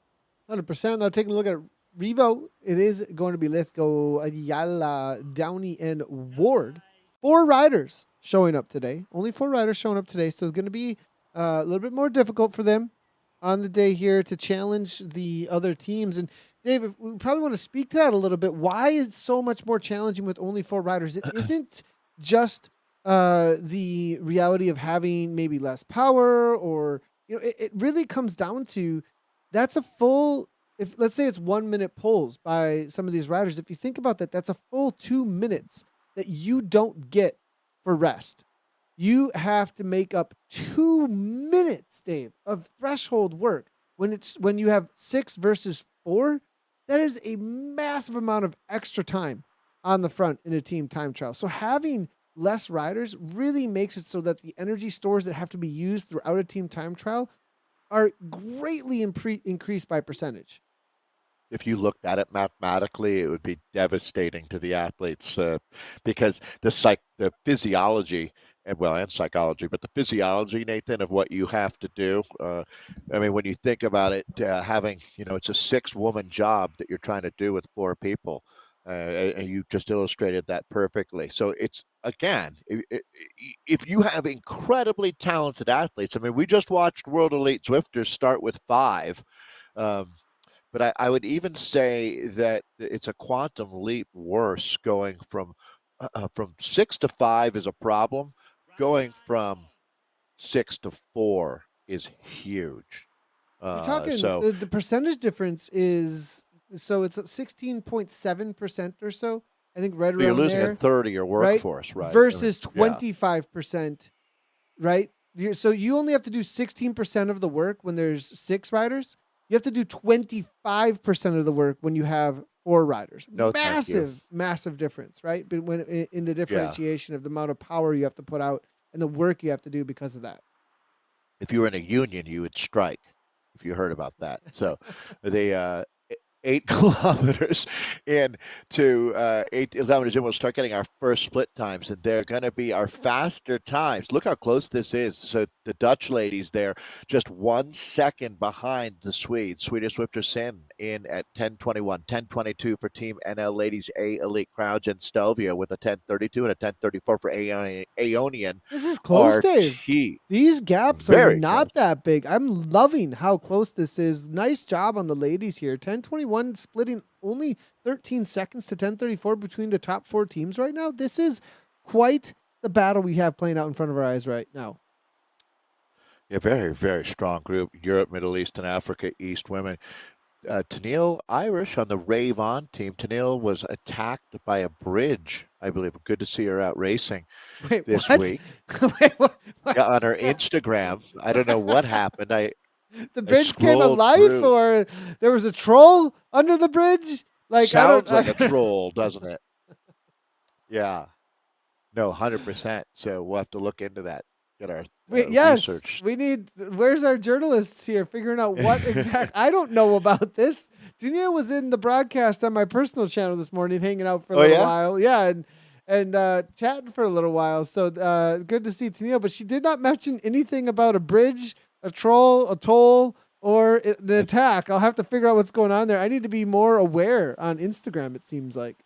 100%. Now, taking a look at Revo, it is going to be Lithgow, Ayala, Downey, and Ward. 4 riders showing up today. Only 4 riders showing up today. So it's going to be a little bit more difficult for them on the day here to challenge the other teams. And Dave, we probably want to speak to that a little bit. Why is it so much more challenging with only 4 riders? It isn't just the reality of having maybe less power or, it really comes down to that's a full, if let's say it's 1 minute pulls by some of these riders, if you think about that, that's a full 2 minutes that you don't get for rest. You have to make up 2 minutes, Dave, of threshold work when you have 6 versus 4. That is a massive amount of extra time on the front in a team time trial. So having less riders really makes it so that the energy stores that have to be used throughout a team time trial are greatly increased by percentage. If you looked at it mathematically, it would be devastating to the athletes because the physiology, and psychology, but the physiology, Nathan, of what you have to do. I mean, when you think about it, having it's a 6-woman job that you're trying to do with 4 people, and you just illustrated that perfectly. So it's again, if you have incredibly talented athletes, I mean, we just watched World Elite Zwifters start with 5. Um, but I would even say that it's a quantum leap worse going from 6 to 5 is a problem. Going from 6 to 4 is huge. You're talking the percentage difference is so it's 16.7% or so. I think right So you're around losing a there, third of your right? workforce, right? I mean, Versus yeah. 25%, right? So you only have to do 16% of the work when there's 6 riders. You have to do 25% of the work when you have 4 riders. No, thank you. Massive difference, right? But when in the Yeah. differentiation of the amount of power you have to put out and the work you have to do because of that. If you were in a union, you would strike. If you heard about that, so they 8 kilometers into 8 kilometers in, we'll start getting our first split times, and they're going to be our faster times. Look how close this is. So the Dutch ladies there, just 1 second behind the Swedes. Swedish Swifter Sin in at 10:21, 10:22 for Team NL Ladies A Elite Crowds, and Stelvio with a 10:32 and a 10:34 for Aonian This is close, Dave. RT. These gaps are Very close. not that big. I'm loving how close this is. Nice job on the ladies here. 10:21 splitting only 13 seconds to 10:34 between the top 4 teams right now. This is quite the battle we have playing out in front of our eyes right now. Yeah, very, very strong group. Europe, Middle East, and Africa East women. Tennille Irish on the Rave On team. Tennille was attacked by a bridge, I believe. Good to see her out racing this week. Wait, what? Yeah, on her Instagram. I don't know what happened. The bridge came scrolled alive, through. or there was a troll under the bridge? Like, Sounds like a troll, doesn't it? Yeah. No, 100%. So we'll have to look into that. Get our research. We need. Where's our journalists here figuring out what exact? I don't know about this. Tania was in the broadcast on my personal channel this morning, hanging out for a little while. Yeah, and chatting for a little while. So good to see Tania, but she did not mention anything about a bridge, a troll, a toll, or an attack. I'll have to figure out what's going on there. I need to be more aware on Instagram. It seems like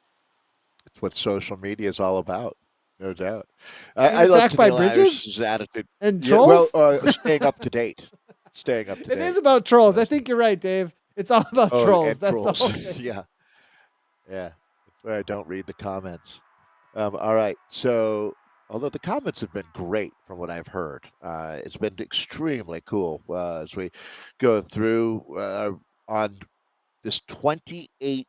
it's what social media is all about. No doubt. I love Tennille Irish's attitude. and trolls. Staying up to date. Staying up to date. It is about trolls. I think you're right, Dave. It's all about trolls. That's trolls. the whole thing. Yeah. That's why I don't read the comments. All right. So, although the comments have been great from what I've heard, it's been extremely cool as we go through on this 28K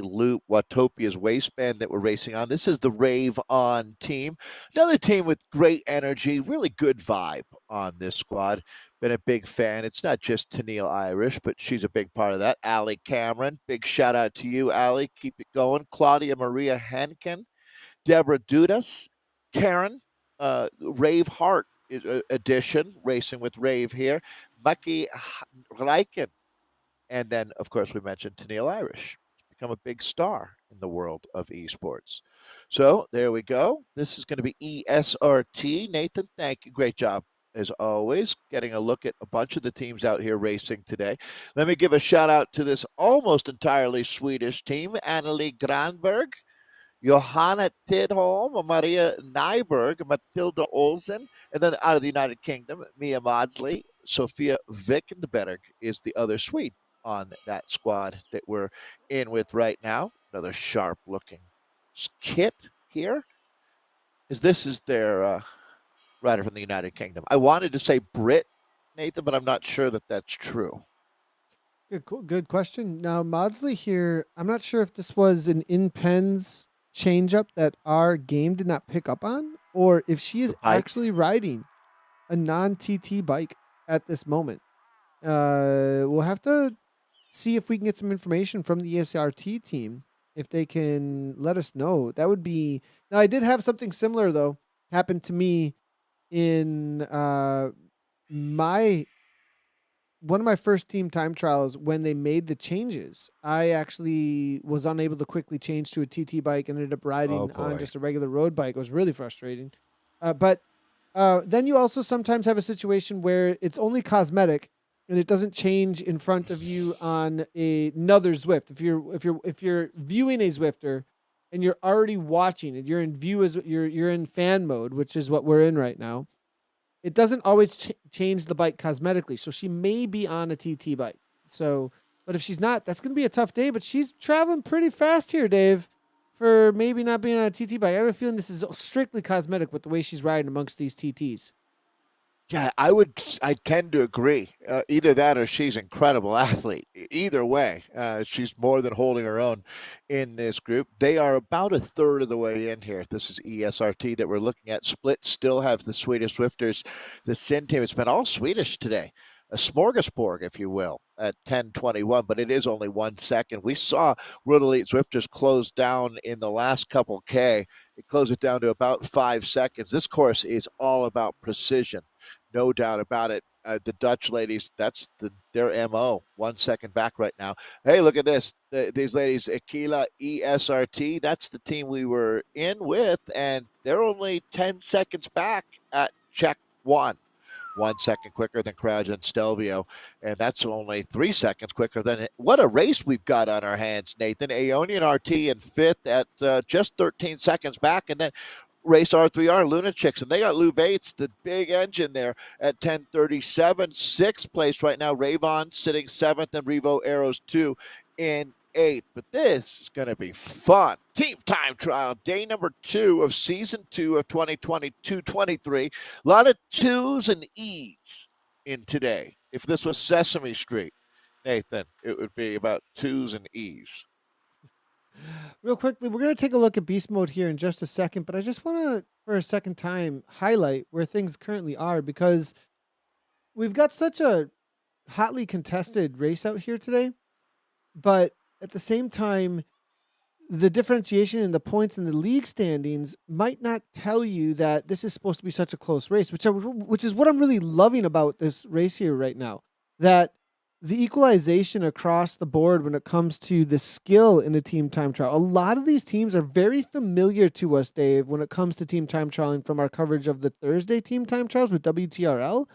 loop, Watopia's waistband that we're racing on. This is the Rave On team. Another team with great energy, really good vibe on this squad. Been a big fan. It's not just Tennille Irish, but she's a big part of that. Allie Cameron, big shout out to you, Allie. Keep it going. Claudia Maria Henkin, Deborah Dudas, Karen, Rave Hart edition, racing with Rave here. Maki Reichen. And then, of course, we mentioned Tennille Irish. Become a big star in the world of esports. So there we go. This is going to be ESRT. Nathan, thank you. Great job, as always, getting a look at a bunch of the teams out here racing today. Let me give a shout out to this almost entirely Swedish team, Annelie Granberg, Johanna Tidholm, Maria Nyberg, Matilda Olsen, and then out of the United Kingdom, Mia Maudsley, Sophia Vickenberg is the other Swede on that squad that we're in with right now. Another sharp looking kit here. This is their rider from the United Kingdom. I wanted to say Brit, Nathan, but I'm not sure that that's true. Good question. Now, Maudsley here, I'm not sure if this was an in-pens change-up that our game did not pick up on, or if she is actually riding a non-TT bike at this moment. We'll have to see if we can get some information from the ESRT team, if they can let us know. That would be... Now, I did have something similar, though, happen to me in one of my first team time trials. When they made the changes, I actually was unable to quickly change to a TT bike and ended up riding on just a regular road bike. It was really frustrating. But then you also sometimes have a situation where it's only cosmetic and it doesn't change in front of you on another Zwift. If you're viewing a Zwifter and you're already watching it, you're in view as you're in fan mode, which is what we're in right now. It doesn't always change the bike cosmetically. So she may be on a TT bike. So, but if she's not, that's going to be a tough day. But she's traveling pretty fast here, Dave, for maybe not being on a TT bike. I have a feeling this is strictly cosmetic with the way she's riding amongst these TTs. Yeah, I tend to agree. Either that or she's an incredible athlete. Either way, she's more than holding her own in this group. They are about a third of the way in here. This is ESRT that we're looking at. Split still have the Swedish Swifters. The Sin team, it's been all Swedish today. A smorgasbord, if you will, at 10:21, but it is only 1 second. We saw World Elite Swifters close down in the last couple K. It closed it down to about 5 seconds. This course is all about precision, no doubt about it. The Dutch ladies, that's their MO. 1 second back right now. Hey, look at this. These ladies, Aquila ESRT, that's the team we were in with, and they're only 10 seconds back at check one. 1 second quicker than Crouch and Stelvio, and that's only 3 seconds quicker than it. What a race we've got on our hands, Nathan. Aeonian RT in fifth at just 13 seconds back, and then Race R3R, Lunatics, and they got Lou Bates, the big engine there at 10:37. Sixth place right now. Ravon sitting seventh, and Revo Arrows 2 in eighth. But this is going to be fun. Team time trial, day number 2 of season 2 of 2022-23. A lot of 2s and E's in today. If this was Sesame Street, Nathan, it would be about 2s and E's. Real quickly, we're going to take a look at beast mode here in just a second, but I just want to, for a second time, highlight where things currently are, because we've got such a hotly contested race out here today, but at the same time, the differentiation in the points in the league standings might not tell you that this is supposed to be such a close race, which is what I'm really loving about this race here right now. That the equalization across the board when it comes to the skill in a team time trial. A lot of these teams are very familiar to us, Dave, when it comes to team time trialing from our coverage of the Thursday team time trials with WTRL.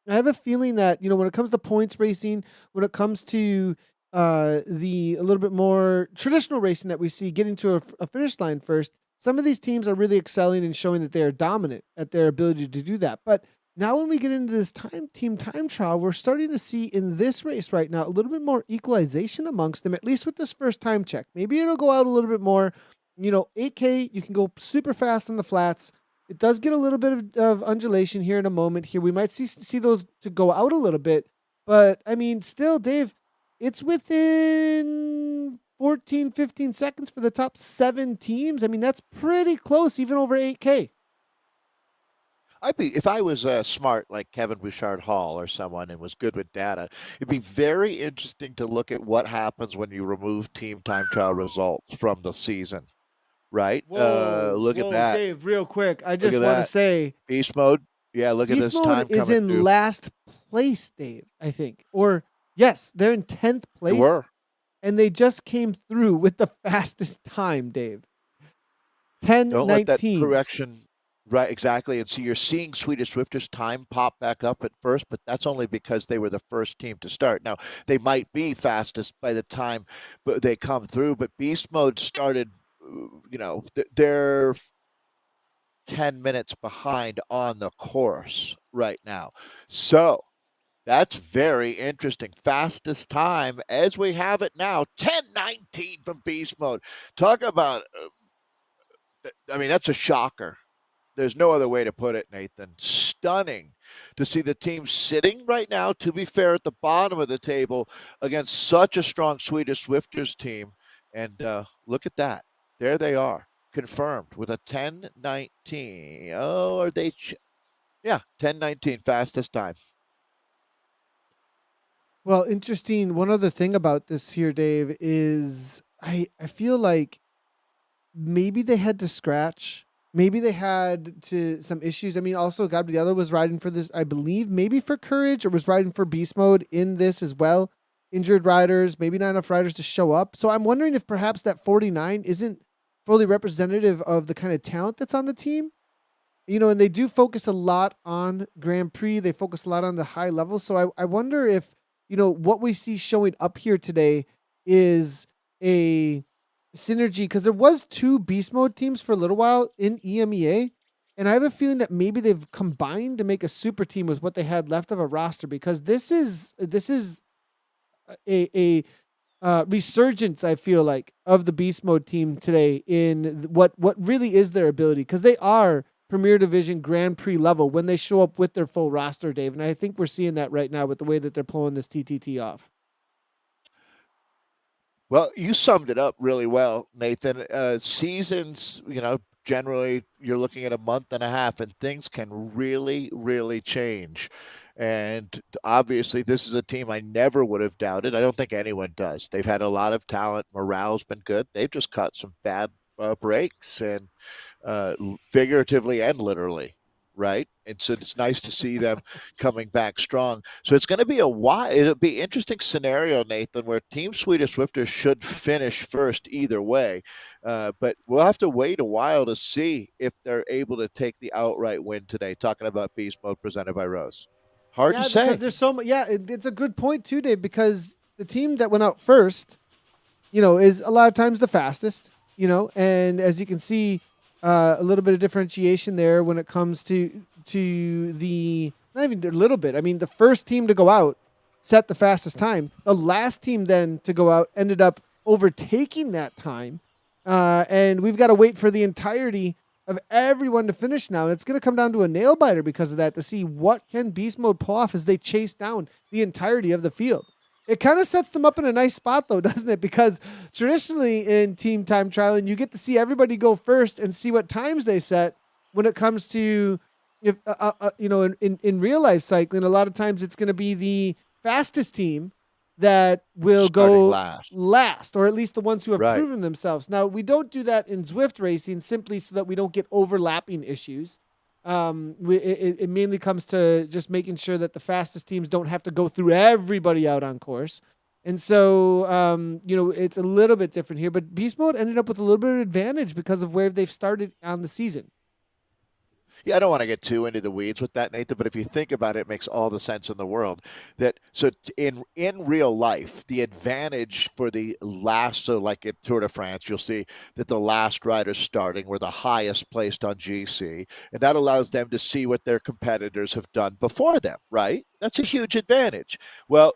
I have a feeling that, when it comes to points racing, when it comes to the a little bit more traditional racing that we see getting to a finish line first, some of these teams are really excelling and showing that they are dominant at their ability to do that. But now when we get into this team time trial, we're starting to see in this race right now a little bit more equalization amongst them, at least with this first time check. Maybe it'll go out a little bit more. 8K, you can go super fast on the flats. It does get a little bit of undulation here in a moment here. We might see those to go out a little bit. But, I mean, still, Dave, it's within 14, 15 seconds for the top 7 teams. I mean, that's pretty close, even over 8K. If I was smart like Kevin Bouchard Hall or someone and was good with data, it'd be very interesting to look at what happens when you remove team time trial results from the season, right? Look at that. Dave, real quick. I Look just at want to that. say Beast mode. Yeah, look at Beast this mode time is coming in through. last place, Dave, I think. Or, yes, they're in 10th They place. were. And they just came through with the fastest time, Dave. Don't let that 10:19. correction. Right, exactly. And so you're seeing Swedish Swifters time pop back up at first, but that's only because they were the first team to start. Now, they might be fastest by the time they come through, but Beast Mode started, they're 10 minutes behind on the course right now. So that's very interesting. Fastest time as we have it now, 10:19 from Beast Mode. Talk about, that's a shocker. There's no other way to put it, Nathan. Stunning to see the team sitting right now, to be fair, at the bottom of the table against such a strong Swedish Swifters team. And look at that. There they are, confirmed with a 10:19. Oh, are they? Yeah, 10:19, fastest time. Well, interesting. One other thing about this here, Dave, is I feel like maybe they had to scratch. Maybe they had to some issues. I mean, also Gabriella was riding for this, I believe, maybe for Courage, or was riding for Beast Mode in this as well. Injured riders, maybe not enough riders to show up. So I'm wondering if perhaps that 49 isn't fully representative of the kind of talent that's on the team. And they do focus a lot on Grand Prix. They focus a lot on the high level. So I wonder if, what we see showing up here today is a synergy, because there was 2 beast mode teams for a little while in EMEA, and I have a feeling that maybe they've combined to make a super team with what they had left of a roster, because this is a resurgence, I feel like, of the beast mode team today in what really is their ability, because they are Premier Division Grand Prix level when they show up with their full roster, Dave. And I think we're seeing that right now with the way that they're pulling this TTT off. Well, you summed it up really well, Nathan. Seasons, generally you're looking at a month and a half, and things can really, really change. And obviously, this is a team I never would have doubted. I don't think anyone does. They've had a lot of talent. Morale's been good. They've just caught some bad breaks, and figuratively and literally, right? And so it's nice to see them coming back strong. So it's going to be it'll be interesting scenario, Nathan, where Team Swedish Swifters should finish first either way. But we'll have to wait a while to see if they're able to take the outright win today. Talking about Beast Mode presented by Rose. Hard to Yeah, because say. there's so much. Yeah, it's a good point too, Dave. Because the team that went out first, is a lot of times the fastest. And as you can see, a little bit of differentiation there when it comes to the not even a little bit. I mean, the first team to go out set the fastest time. The last team then to go out ended up overtaking that time, and we've got to wait for the entirety of everyone to finish now. And it's going to come down to a nail biter because of that to see what can Beast Mode pull off as they chase down the entirety of the field. It kind of sets them up in a nice spot, though, doesn't it? Because traditionally in team time trialing, you get to see everybody go first and see what times they set. When it comes to, if in real life cycling, a lot of times it's going to be the fastest team that will Starting go last, or at least the ones who have right? proven themselves. Now, we don't do that in Zwift racing simply so that we don't get overlapping issues. It mainly comes to just making sure that the fastest teams don't have to go through everybody out on course. And so, it's a little bit different here, but Beast Mode ended up with a little bit of advantage because of where they've started on the season. Yeah, I don't want to get too into the weeds with that, Nathan, but if you think about it, it makes all the sense in the world. In real life, the advantage for the last, so like at Tour de France, you'll see that the last riders starting were the highest placed on GC, and that allows them to see what their competitors have done before them, right? That's a huge advantage. Well,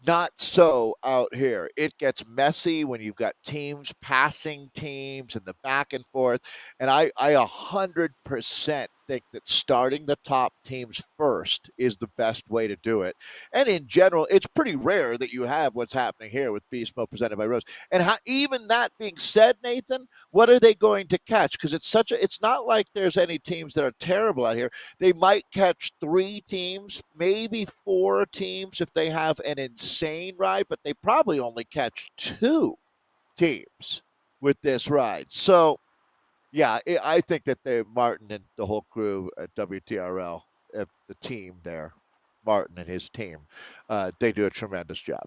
not so out here. It gets messy when you've got teams passing teams and the back and forth. And I 100% think that starting the top teams first is the best way to do it. And in general, it's pretty rare that you have what's happening here with Beast Mode presented by Rose. And even that being said, Nathan, what are they going to catch? Because it's not like there's any teams that are terrible out here. They might catch 3 teams, maybe 4 teams if they have an insane ride, but they probably only catch 2 teams with this ride. So, yeah, I think that Martin and the whole crew at WTRL, the team there, Martin and his team, they do a tremendous job.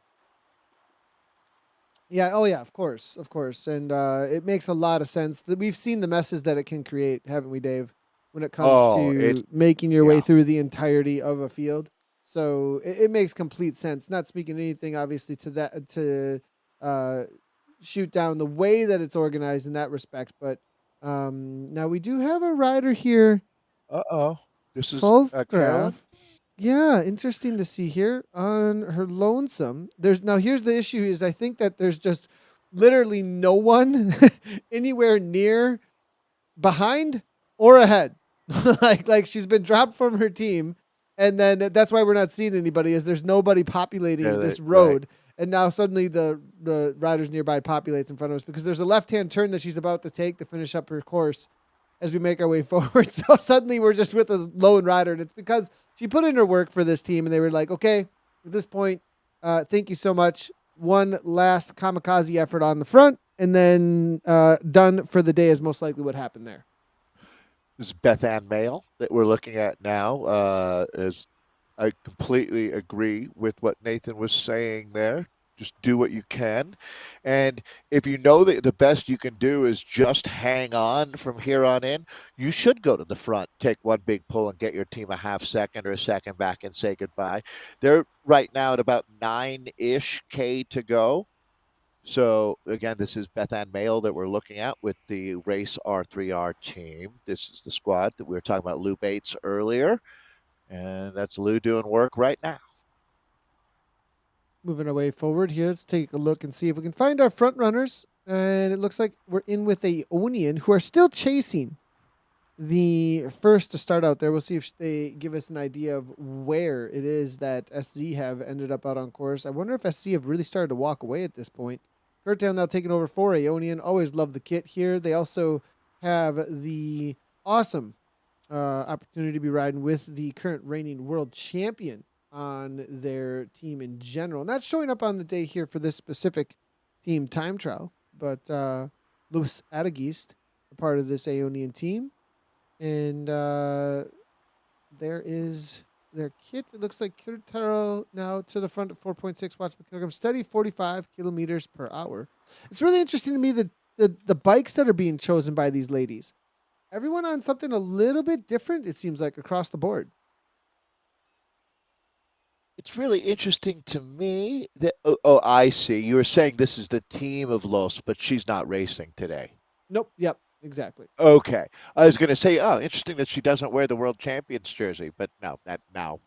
Yeah. Oh, yeah. Of course. And it makes a lot of sense. We've seen the messes that it can create, haven't we, Dave? When it comes to making your way through the entirety of a field, so it makes complete sense. Not speaking anything, obviously, to shoot down the way that it's organized in that respect, but now we do have a rider here. This is Karen. Yeah, interesting to see here on her lonesome. Here's the issue is I think that there's just literally no one anywhere near behind or ahead. like she's been dropped from her team, and then that's why we're not seeing anybody is there's nobody populating this road. Right. And now suddenly the riders nearby populates in front of us because there's a left-hand turn that she's about to take to finish up her course as we make our way forward. So suddenly we're just with a lone rider, and it's because she put in her work for this team, and they were like, okay, at this point, thank you so much. One last kamikaze effort on the front, and then done for the day is most likely what happened there. This is Beth Ann Mail that we're looking at now. As I completely agree with what Nathan was saying there. Just do what you can. And if you know that the best you can do is just hang on from here on in, you should go to the front, take one big pull, and get your team a half second or a second back and say goodbye. They're right now at about 9-ish K to go. So, again, this is Beth Ann Mail that we're looking at with the Race R3R team. This is the squad that we were talking about Lou Bates earlier. And that's Lou doing work right now. Moving our way forward here, let's take a look and see if we can find our front runners. And it looks like we're in with a Onion who are still chasing. the first to start out there. We'll see if they give us an idea of where it is that SZ have ended up out on course. I wonder if SZ have really started to walk away at this point. Kurtail now taking over for Aeonian. Always love the kit here. They also have the awesome opportunity to be riding with the current reigning world champion on their team in general. Not showing up on the day here for this specific team time trial, but Louis Adagist, a part of this Aeonian team. And there is their kit. It looks like Towle now to the front at 4.6 watts per kilogram, steady 45 kilometers per hour. It's really interesting to me that the bikes that are being chosen by these ladies, everyone on something a little bit different, it seems like, across the board. It's really interesting to me that I see. You were saying this is the team of Los, but she's not racing today. Nope. Yep. Exactly. Okay. I was going to say, oh, interesting that she doesn't wear the world champions jersey, but no, that now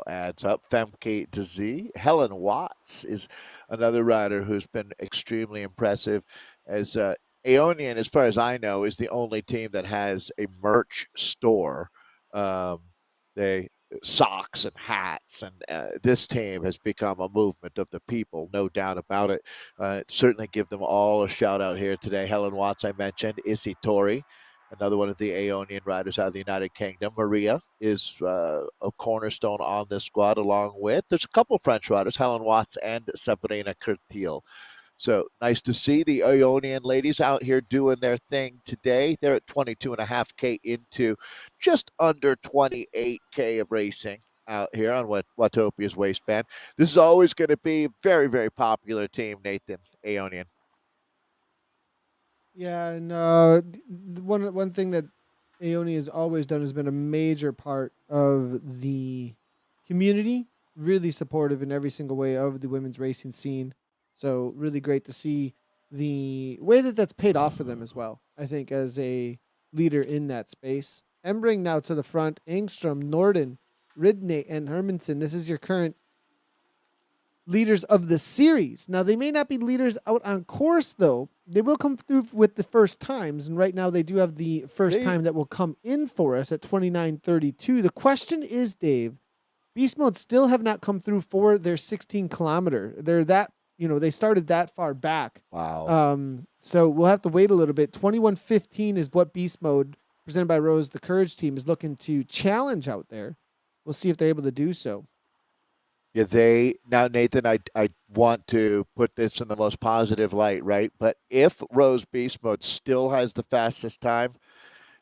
adds up. Femke DZ. Helen Watts is another rider who's been extremely impressive. As Aeonian, as far as I know, is the only team that has a merch store. Um, they socks and hats, and this team has become a movement of the people, no doubt about it. Certainly give them all a shout out here today. Helen Watts, I mentioned, Issy Tori, another one of the Aeonian riders out of the United Kingdom. Maria is a cornerstone on this squad, along with there's a couple French riders, Helen Watts and Sabrina Curtil. So nice to see the Ionian ladies out here doing their thing today. They're at 22.5K into just under 28K of racing out here on Watopia's waistband. This is always going to be a very, very popular team, Nathan, Aeonian. Yeah, and one thing that Aeonia has always done has been a major part of the community, really supportive in every single way of the women's racing scene. So really great to see the way that that's paid off for them as well. I think as a leader in that space. Embring now to the front. Engstrom, Norden, Ridney, and Hermanson. This is your current leaders of the series. Now, they may not be leaders out on course, though. They will come through with the first times, and right now they do have the first time that will come in for us at 29:32. The question is, Dave, Beast Mode still have not come through for their 16-kilometer. They're that, they started that far back. Wow. So we'll have to wait a little bit. 21:15 is what Beast Mode, presented by Rose, the Courage team, is looking to challenge out there. We'll see if they're able to do so. Yeah, now, Nathan, I want to put this in the most positive light, right? But if Rose Beast Mode still has the fastest time,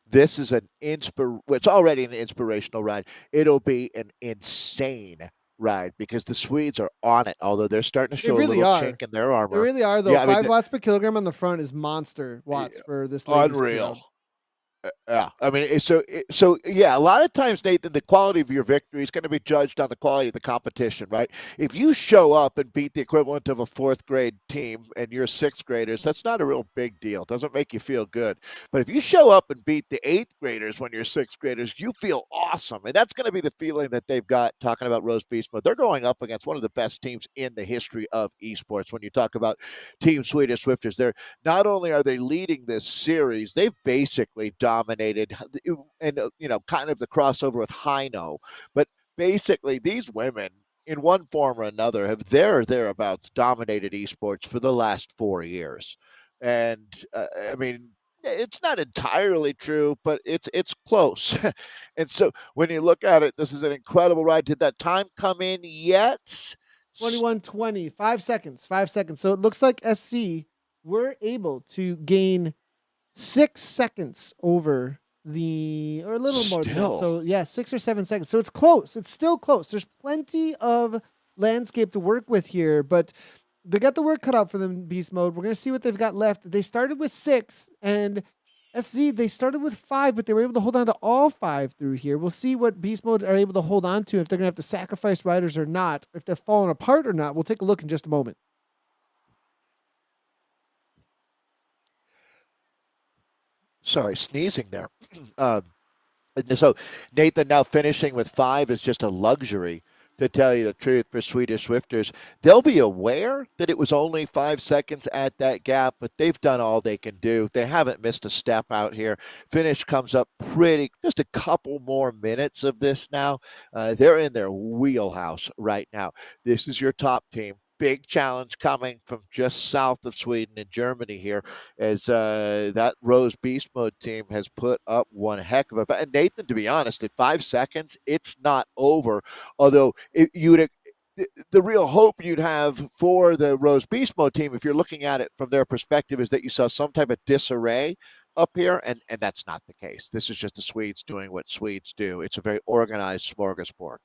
this is it's already an inspirational ride. It'll be an insane ride because the Swedes are on it, although they're starting to show really a little are. chink in their armor. They really are, though. Yeah, 5 watts per kilogram on the front is monster watts for this ladies unreal. crowd. Yeah, I mean, so yeah. A lot of times, Nathan, the quality of your victory is going to be judged on the quality of the competition, right? If you show up and beat the equivalent of a fourth grade team and you're sixth graders, that's not a real big deal. It doesn't make you feel good. But if you show up and beat the eighth graders when you're sixth graders, you feel awesome, and that's going to be the feeling that they've got. Talking about Rose Beast Mode, they're going up against one of the best teams in the history of esports. When you talk about Team Swedish Swifters, they're not only are they leading this series, they've basically dominated, and kind of the crossover with Heino, but basically these women in one form or another have thereabouts dominated esports for the last 4 years. And I mean, it's not entirely true, but it's close. And so when you look at it, this is an incredible ride. Did that time come in yet? 21:20, 5 seconds, 5 seconds. So it looks like SC were able to gain 6 seconds over or a little more than that. So yeah, 6 or 7 seconds. So it's close. It's still close. There's plenty of landscape to work with here, but they got the work cut out for them, Beast Mode. We're going to see what they've got left. They started with 6, and SZ, they started with 5, but they were able to hold on to all 5 through here. We'll see what Beast Mode are able to hold on to, if they're going to have to sacrifice riders or not, if they're falling apart or not. We'll take a look in just a moment. Sorry, sneezing there. So Nathan now finishing with 5 is just a luxury to tell you the truth, for Swedish Swifters. They'll be aware that it was only 5 seconds at that gap, but they've done all they can do. They haven't missed a step out here. Finish comes up just a couple more minutes of this now. They're in their wheelhouse right now. This is your top team. Big challenge coming from just south of Sweden and Germany here, as that Rose Beast Mode team has put up one heck of a. And Nathan, to be honest, at 5 seconds, it's not over. Although the real hope you'd have for the Rose Beast Mode team, if you're looking at it from their perspective, is that you saw some type of disarray up here, and that's not the case. This is just the Swedes doing what Swedes do. It's a very organized smorgasbord.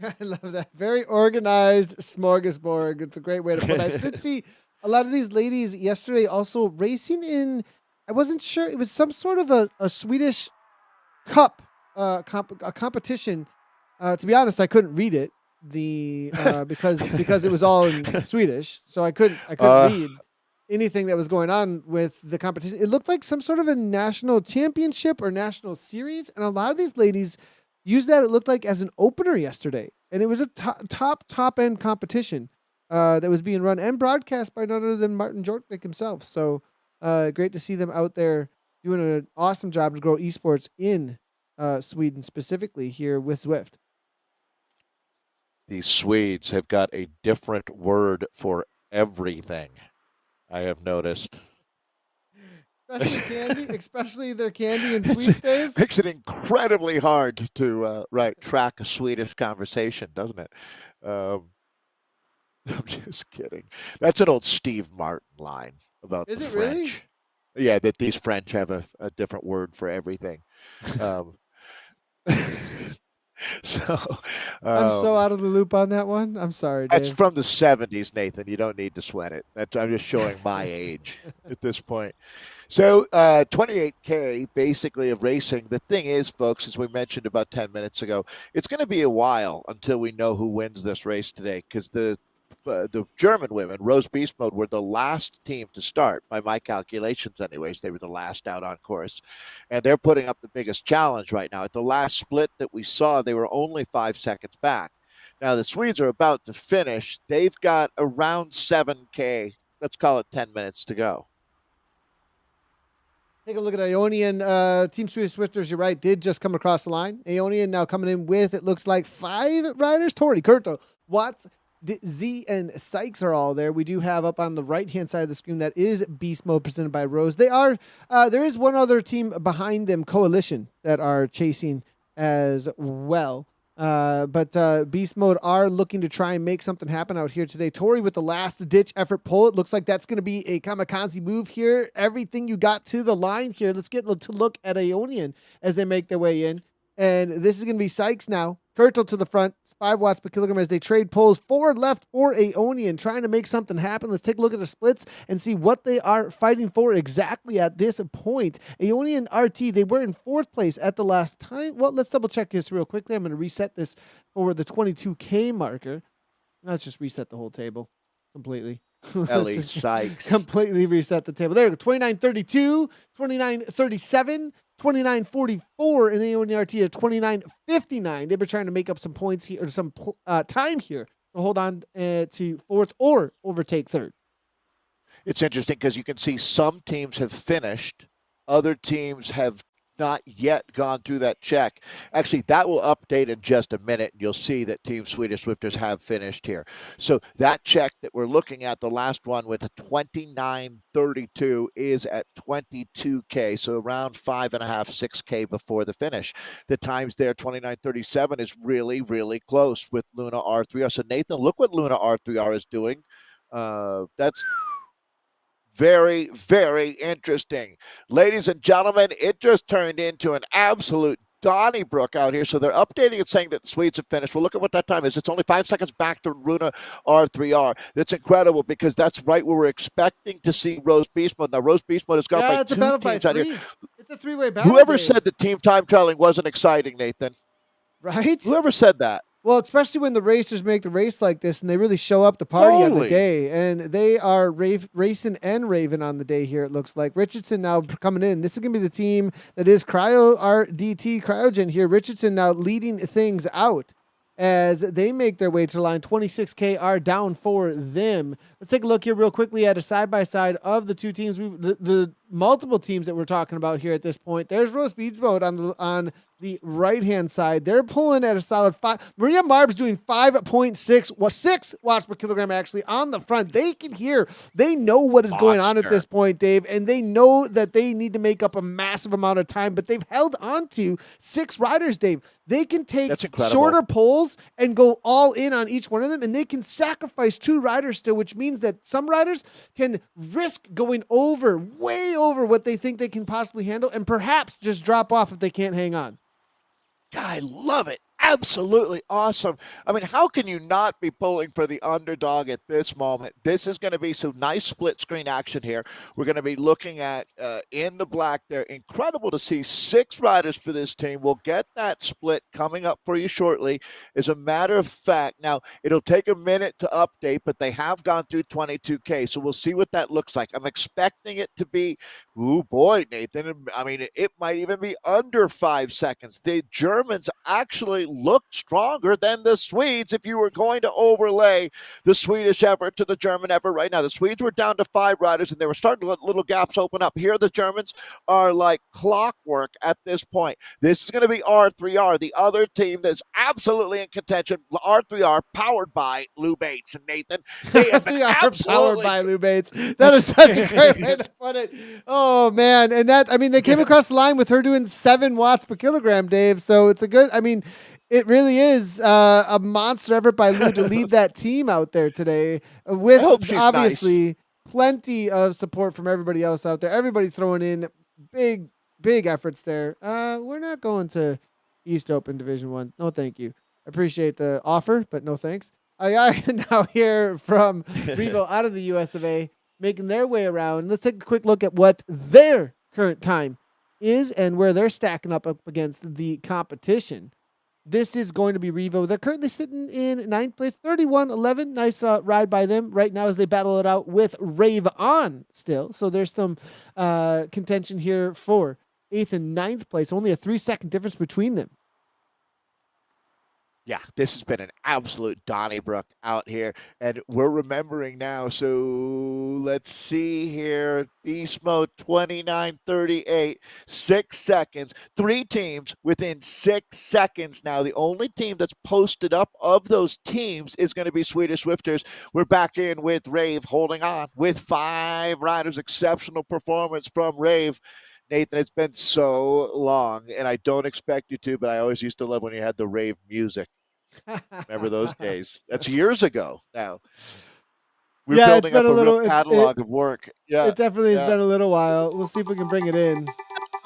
I love that. Very organized smorgasbord. It's a great way to put it. I did see a lot of these ladies yesterday also racing in, I wasn't sure, it was some sort of a Swedish cup, a competition. To be honest, I couldn't read it because it was all in Swedish, so I couldn't read anything that was going on with the competition. It looked like some sort of a national championship or national series, and a lot of these ladies used that, it looked like, as an opener yesterday. And it was a top end competition that was being run and broadcast by none other than Martin Jortvik himself. So great to see them out there doing an awesome job to grow esports in Sweden, specifically here with Zwift. These Swedes have got a different word for everything, I have noticed. Especially candy, especially their candy and sweets, Dave. Makes it incredibly hard to track a Swedish conversation, doesn't it? I'm just kidding. That's an old Steve Martin line about Is the it French. really? Yeah, that these French have a different word for everything. So I'm so out of the loop on that one. I'm sorry, Dave. that's from the 70s, Nathan. You don't need to sweat it. I'm just showing my age at this point. So 28K basically of racing. The thing is, folks, as we mentioned about 10 minutes ago, it's going to be a while until we know who wins this race today, because the German women, Rose Beast Mode, were the last team to start, by my calculations anyways. They were the last out on course, and they're putting up the biggest challenge right now. At the last split that we saw, they were only 5 seconds back. Now the Swedes are about to finish. They've got around 7K, let's call it 10 minutes to go. Take a look at Ionian. Team Swedish Swifters, you're right, did just come across the line. Ionian now coming in with, it looks like, 5 riders. Tori, Kurto, Watts, Z, and Sykes are all there. We do have up on the right-hand side of the screen, that is Beast Mode presented by Rose. They are, there is one other team behind them, Coalition, that are chasing as well. But Beast Mode are looking to try and make something happen out here today. Tori with the last ditch effort pull. It looks like that's going to be a kamikaze move here. Everything you got to the line here. Let's get to look at Ionian as they make their way in. And this is going to be Sykes now. Kurtel to the front, 5 watts per kilogram as they trade pulls. 4 left for Aeonian, trying to make something happen. Let's take a look at the splits and see what they are fighting for exactly at this point. Aeonian RT, they were in 4th place at the last time. Well, let's double check this real quickly. I'm going to reset this for the 22K marker. Let's just reset the whole table completely. Ellie Sykes. Completely reset the table. There we go. 29.32, 29.37. 29.44 in the Aeonian RT at 29.59. They've been trying to make up some points here, or some time here to hold on to 4th or overtake 3rd. It's interesting because you can see some teams have finished, other teams have not yet gone through that check. Actually, that will update in just a minute, and you'll see that Team Swedish Swifters have finished here. So that check that we're looking at, the last one with a 29.32, is at 22K, so around 5.5, 6K before the finish. The times there, 29.37, is really, really close with Luna R3R. So Nathan, look what Luna R3R is doing. That's very, very interesting. Ladies and gentlemen, it just turned into an absolute Donnybrook out here. So they're updating it, saying that the Swedes have finished. Well, look at what that time is. It's only 5 seconds back to Luna R3R. That's incredible, because that's right where we're expecting to see Rose Beast Mode. Now, Rose Beast Mode has got by 2 teams out here. It's a 3-way battle. Whoever said that team time trialing wasn't exciting, Nathan? Right? Whoever said that? Well, especially when the racers make the race like this and they really show up the party on the day. And they are racing and raving on the day here, it looks like. Richardson now coming in. This is going to be the team that is Cryo RDT Cryogen here. Richardson now leading things out. as they make their way to the line. 26K are down for them. Let's take a look here real quickly at a side-by-side of the two teams. The multiple teams that we're talking about here at this point. There's Roast Beach Boat on the right-hand side. They're pulling at a solid 5. Maria Marb's doing 5.6, 6 watts per kilogram actually on the front. They can hear. They know what is going on at this point, Dave, and they know that they need to make up a massive amount of time, but they've held on to 6 riders, Dave. They can take shorter pulls and go all in on each one of them, and they can sacrifice 2 riders still, which means that some riders can risk going way over what they think they can possibly handle and perhaps just drop off if they can't hang on. I love it. Absolutely awesome. I mean, how can you not be pulling for the underdog at this moment? This is going to be some nice split screen action here. We're going to be looking at in the black there. Incredible to see 6 riders for this team. We'll get that split coming up for you shortly. As a matter of fact, now it'll take a minute to update, but they have gone through 22K, so we'll see what that looks like. I'm expecting it to be, oh boy, Nathan, I mean, it might even be under 5 seconds. The Germans actually looked stronger than the Swedes if you were going to overlay the Swedish effort to the German effort right now. The Swedes were down to 5 riders, and they were starting to let little gaps open up. Here, the Germans are like clockwork at this point. This is going to be R3R, the other team that's absolutely in contention. R3R, powered by Lou Bates and Nathan. They have been powered by Lou Bates. That is such a great way to put it. Oh, man. And that, I mean, they came across the line with her doing 7 watts per kilogram, Dave. So it's a good, I mean, it really is a monster effort by Lou to lead that team out there today with obviously plenty of support from everybody else out there. Everybody throwing in big efforts there. We're not going to East Open Division 1. No, thank you. Appreciate the offer, but no thanks. I now hear from Revo out of the US of A making their way around. Let's take a quick look at what their current time is and where they're stacking up against the competition. This is going to be Revo. They're currently sitting in 9th place, 31-11. Nice ride by them right now as they battle it out with Rave On still. So there's some contention here for 8th and 9th place. Only a 3-second difference between them. Yeah, this has been an absolute Donnybrook out here, and we're remembering now. So let's see here. Beast mode 29:38, 6 seconds. 3 teams within 6 seconds now. The only team that's posted up of those teams is going to be Swedish Swifters. We're back in with Rave holding on with 5 riders. Exceptional performance from Rave. Nathan, it's been so long, and I don't expect you to, but I always used to love when you had the Rave music. Remember those days? That's years ago now. We're building up a real catalog of work. Yeah, it definitely has been a little while. We'll see if we can bring it in.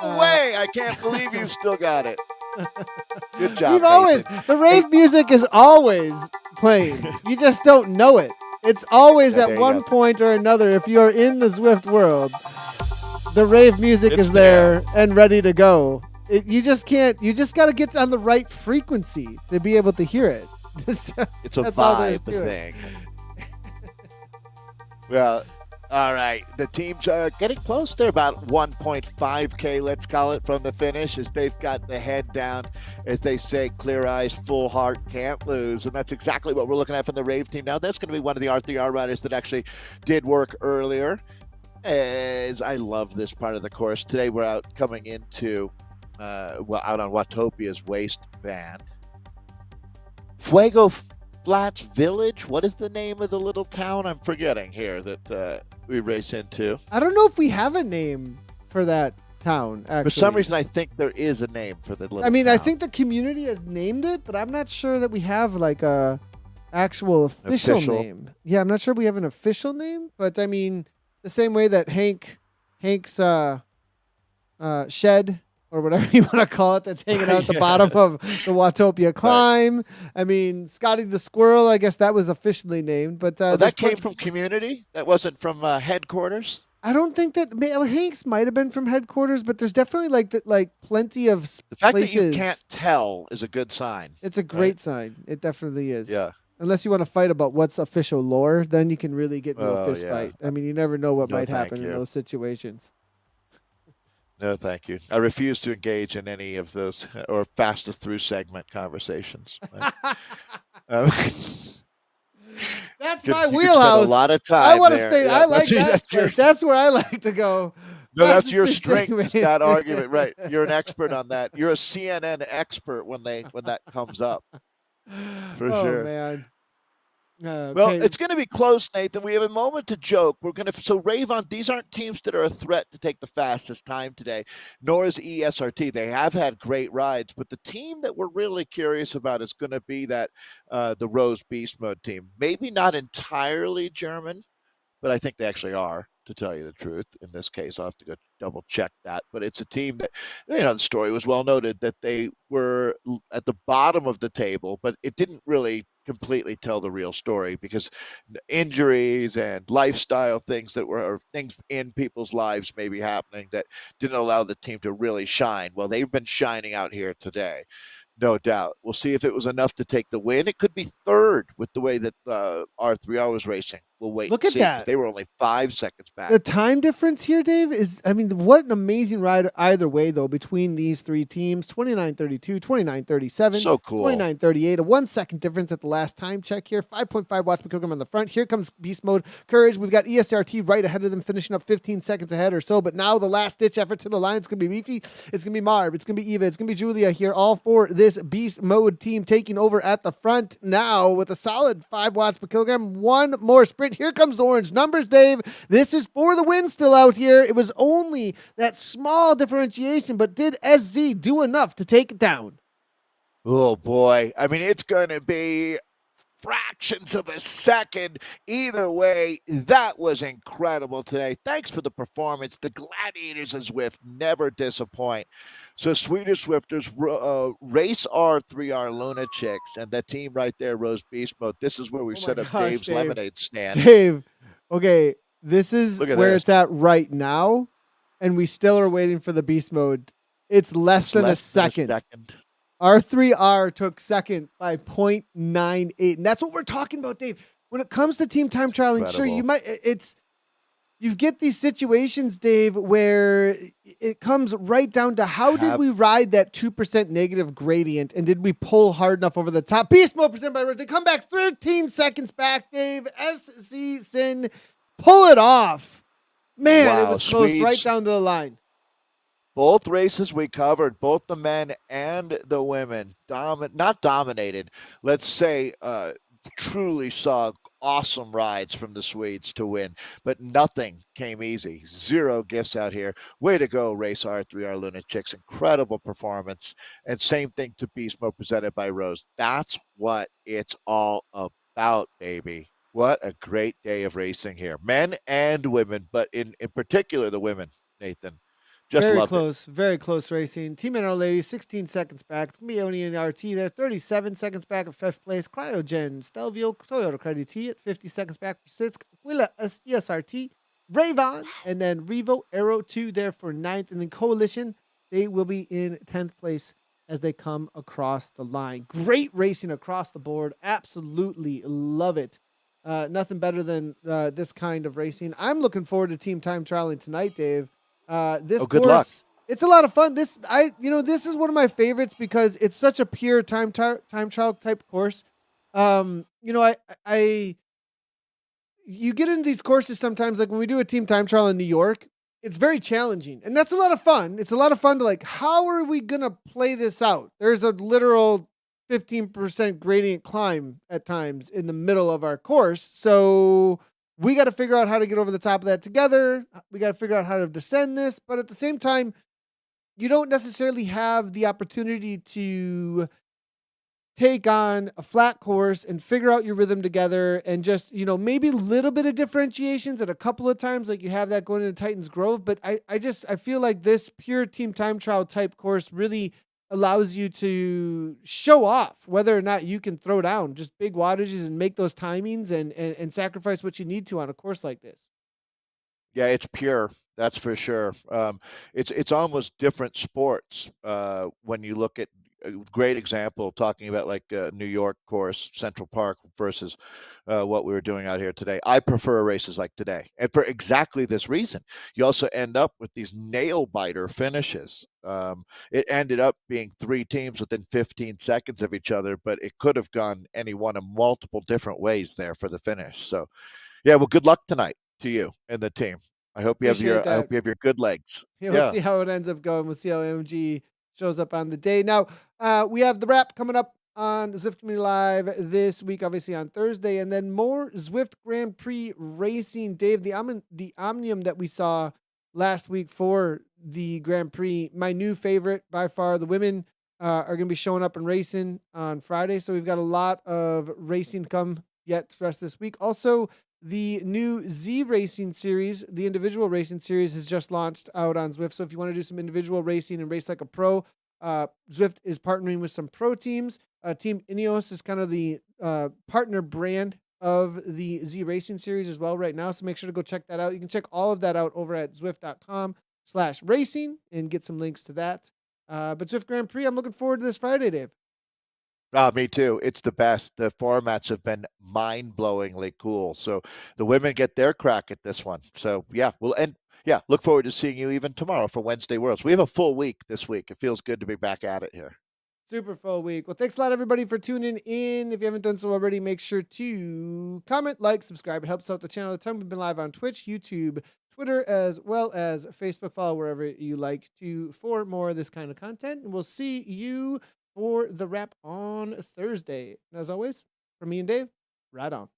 No way! I can't believe you still got it. Good job. We've always, the Rave music is always playing. You just don't know it. It's always at one point or another. If you're in the Zwift world, the Rave music is there and ready to go. You just can't. You just got to get on the right frequency to be able to hear it. It's a vibe thing. Well, all right. The teams are getting close. They're about 1.5K, let's call it, from the finish, as they've got the head down, as they say, clear eyes, full heart, can't lose. And that's exactly what we're looking at from the Rave team. Now, that's going to be one of the R3R riders that actually did work earlier. As I love this part of the course. Today, we're out coming into out on Watopia's waistband. Fuego Flats Village. What is the name of the little town? I'm forgetting here that we race into. I don't know if we have a name for that town, actually. For some reason, I think there is a name for the little town. I think the community has named it, but I'm not sure that we have like a actual official name. Yeah, I'm not sure we have an official name, but I mean, the same way that Hank's shed, or whatever you want to call it, that's hanging out at the bottom of the Watopia climb. Right. I mean, Scotty the Squirrel, I guess that was officially named. But that came from community? That wasn't from headquarters? I don't think that Hank's might have been from headquarters, but there's definitely like plenty of the fact places. That you can't tell is a good sign. It's a great sign. It definitely is. Yeah. Unless you want to fight about what's official lore, then you can really get into a fist fight. I mean, you never know what might happen in those situations. No, thank you. I refuse to engage in any of those or fastest through segment conversations. Uh, That's my you could spend a wheelhouse. lot of I time want to there. stay. Yeah, I like that that's your place. That's where I like to go. no, that's Fastest your through strength segment. is that argument, right? You're an expert on that. You're a CNN expert when that comes up for Oh sure. man. Well, Okay. it's going to be close, Nathan. We have a moment to joke. We're going to so Ravon. These aren't teams that are a threat to take the fastest time today, nor is ESRT. They have had great rides, but the team that we're really curious about is going to be that the Rose Beast Mode team. Maybe not entirely German, but I think they actually are, to tell you the truth. In this case, I'll have to go double check that. But it's a team that, the story was well noted that they were at the bottom of the table, but it didn't really completely tell the real story because injuries and lifestyle things that were, or things in people's lives maybe happening that didn't allow the team to really shine. Well, they've been shining out here today. No doubt. We'll see if it was enough to take the win. It could be third with the way that R3R was racing. We'll wait Look and at see because that. they were only 5 seconds back. The time difference here, Dave, is, I mean, what an amazing ride either way, though, between these three teams 29:32, 29:37, So cool. 29:38, a 1 second difference at the last time check here. 5.5 watts per kilogram on the front. Here comes Beast Mode Courage. We've got ESRT right ahead of them, finishing up 15 seconds ahead or so. But now the last ditch effort to the line. It's going to be Beefy. It's going to be Marv. It's going to be Eva. It's going to be Julia here, all for this Beast Mode team taking over at the front now with a solid 5 watts per kilogram. One more sprint. Here comes the orange numbers, Dave. This is for the win still out here. It was only that small differentiation, but did SZ do enough to take it down? Oh, boy. I mean, it's going to be fractions of a second. Either way, that was incredible today. Thanks for the performance. The Gladiators of Zwift never disappoint. So Swedish Swifters, race R3R Lunatics, and that team right there, Rose Beast Mode. This is where we Oh my set up gosh, Dave's Dave. lemonade stand. Dave, okay, this is Look at where this. it's at right now, and we still are waiting for the beast mode. It's less than a second. R3R took second by 0.98, and that's what we're talking about, Dave. When it comes to team time trialing, Incredible. sure, you get these situations, Dave, where it comes right down to how did we ride that 2% negative gradient, and did we pull hard enough over the top? Beast Mode presented by Red. They come back 13 seconds back, Dave. SC Sin, pull it off. Man, wow, it was close Swedes, right down to the line. Both races we covered, both the men and the women, not dominated. Let's say truly saw awesome rides from the Swedes to win, but nothing came easy. Zero gifts out here. Way to go, Race R3R Lunatics. Incredible performance. And same thing to Beast Mode presented by Rose. That's what it's all about, baby. What a great day of racing here. Men and women, but in particular the women, Nathan. Just Very loved it. close, very close racing. Team NR Ladies, 16 seconds back. It's going to be Oni and RT there, 37 seconds back at fifth place. Cryogen, Stelvio, Toyota Credit T at 50 seconds back for sixth. Aquila, ESRT, Ravon, and then Revo, Arrow 2 there for ninth. And then Coalition, they will be in 10th place as they come across the line. Great racing across the board. Absolutely love it. Nothing better than this kind of racing. I'm looking forward to team time trialing tonight, Dave. This good course, it's a lot of fun. This is one of my favorites because it's such a pure time trial type course. You get into these courses sometimes, like when we do a team time trial in New York, it's very challenging, and that's a lot of fun. It's a lot of fun to like, how are we gonna play this out? There's a literal 15% gradient climb at times in the middle of our course, so we got to figure out how to get over the top of that together. We got to figure out how to descend this, but at the same time, you don't necessarily have the opportunity to take on a flat course and figure out your rhythm together and just, maybe a little bit of differentiations at a couple of times, like you have that going into Titans Grove. But I feel like this pure team time trial type course really allows you to show off whether or not you can throw down just big wattages and make those timings and sacrifice what you need to on a course like this. Yeah, it's pure. That's for sure. It's almost different sports when you look at a great example talking about like New York course, Central Park versus what we were doing out here today. I prefer races like today, and for exactly this reason. You also end up with these nail biter finishes. It ended up being three teams within 15 seconds of each other, but it could have gone any one of multiple different ways there for the finish. So, yeah, well, good luck tonight to you and the team. Appreciate I hope that. you have your good legs. Yeah, we'll Yeah. see how it ends up going. We'll see how MG shows up on the day. Now, we have the wrap coming up on Zwift Community Live this week, obviously on Thursday, and then more Zwift Grand Prix racing. Dave, the Omnium that we saw last week for the Grand Prix, my new favorite by far. The women are going to be showing up and racing on Friday, so we've got a lot of racing to come yet for us this week. Also, the new Z Racing series, the individual racing series, has just launched out on Zwift. So if you want to do some individual racing and race like a pro, Zwift is partnering with some pro teams. Team Ineos is kind of the partner brand of the Z Racing series as well right now. So make sure to go check that out. You can check all of that out over at Zwift.com/racing and get some links to that. But Zwift Grand Prix, I'm looking forward to this Friday, Dave. Me too. It's the best. The formats have been mind-blowingly cool. So the women get their crack at this one. So look forward to seeing you even tomorrow for Wednesday Worlds. We have a full week this week. It feels good to be back at it here. Super full week. Well, thanks a lot, everybody, for tuning in. If you haven't done so already, make sure to comment, like, subscribe. It helps out the channel a ton. We've been live on Twitch, YouTube, Twitter, as well as Facebook. Follow wherever you like to for more of this kind of content. And we'll see you for the wrap on Thursday. And as always, from me and Dave, right on.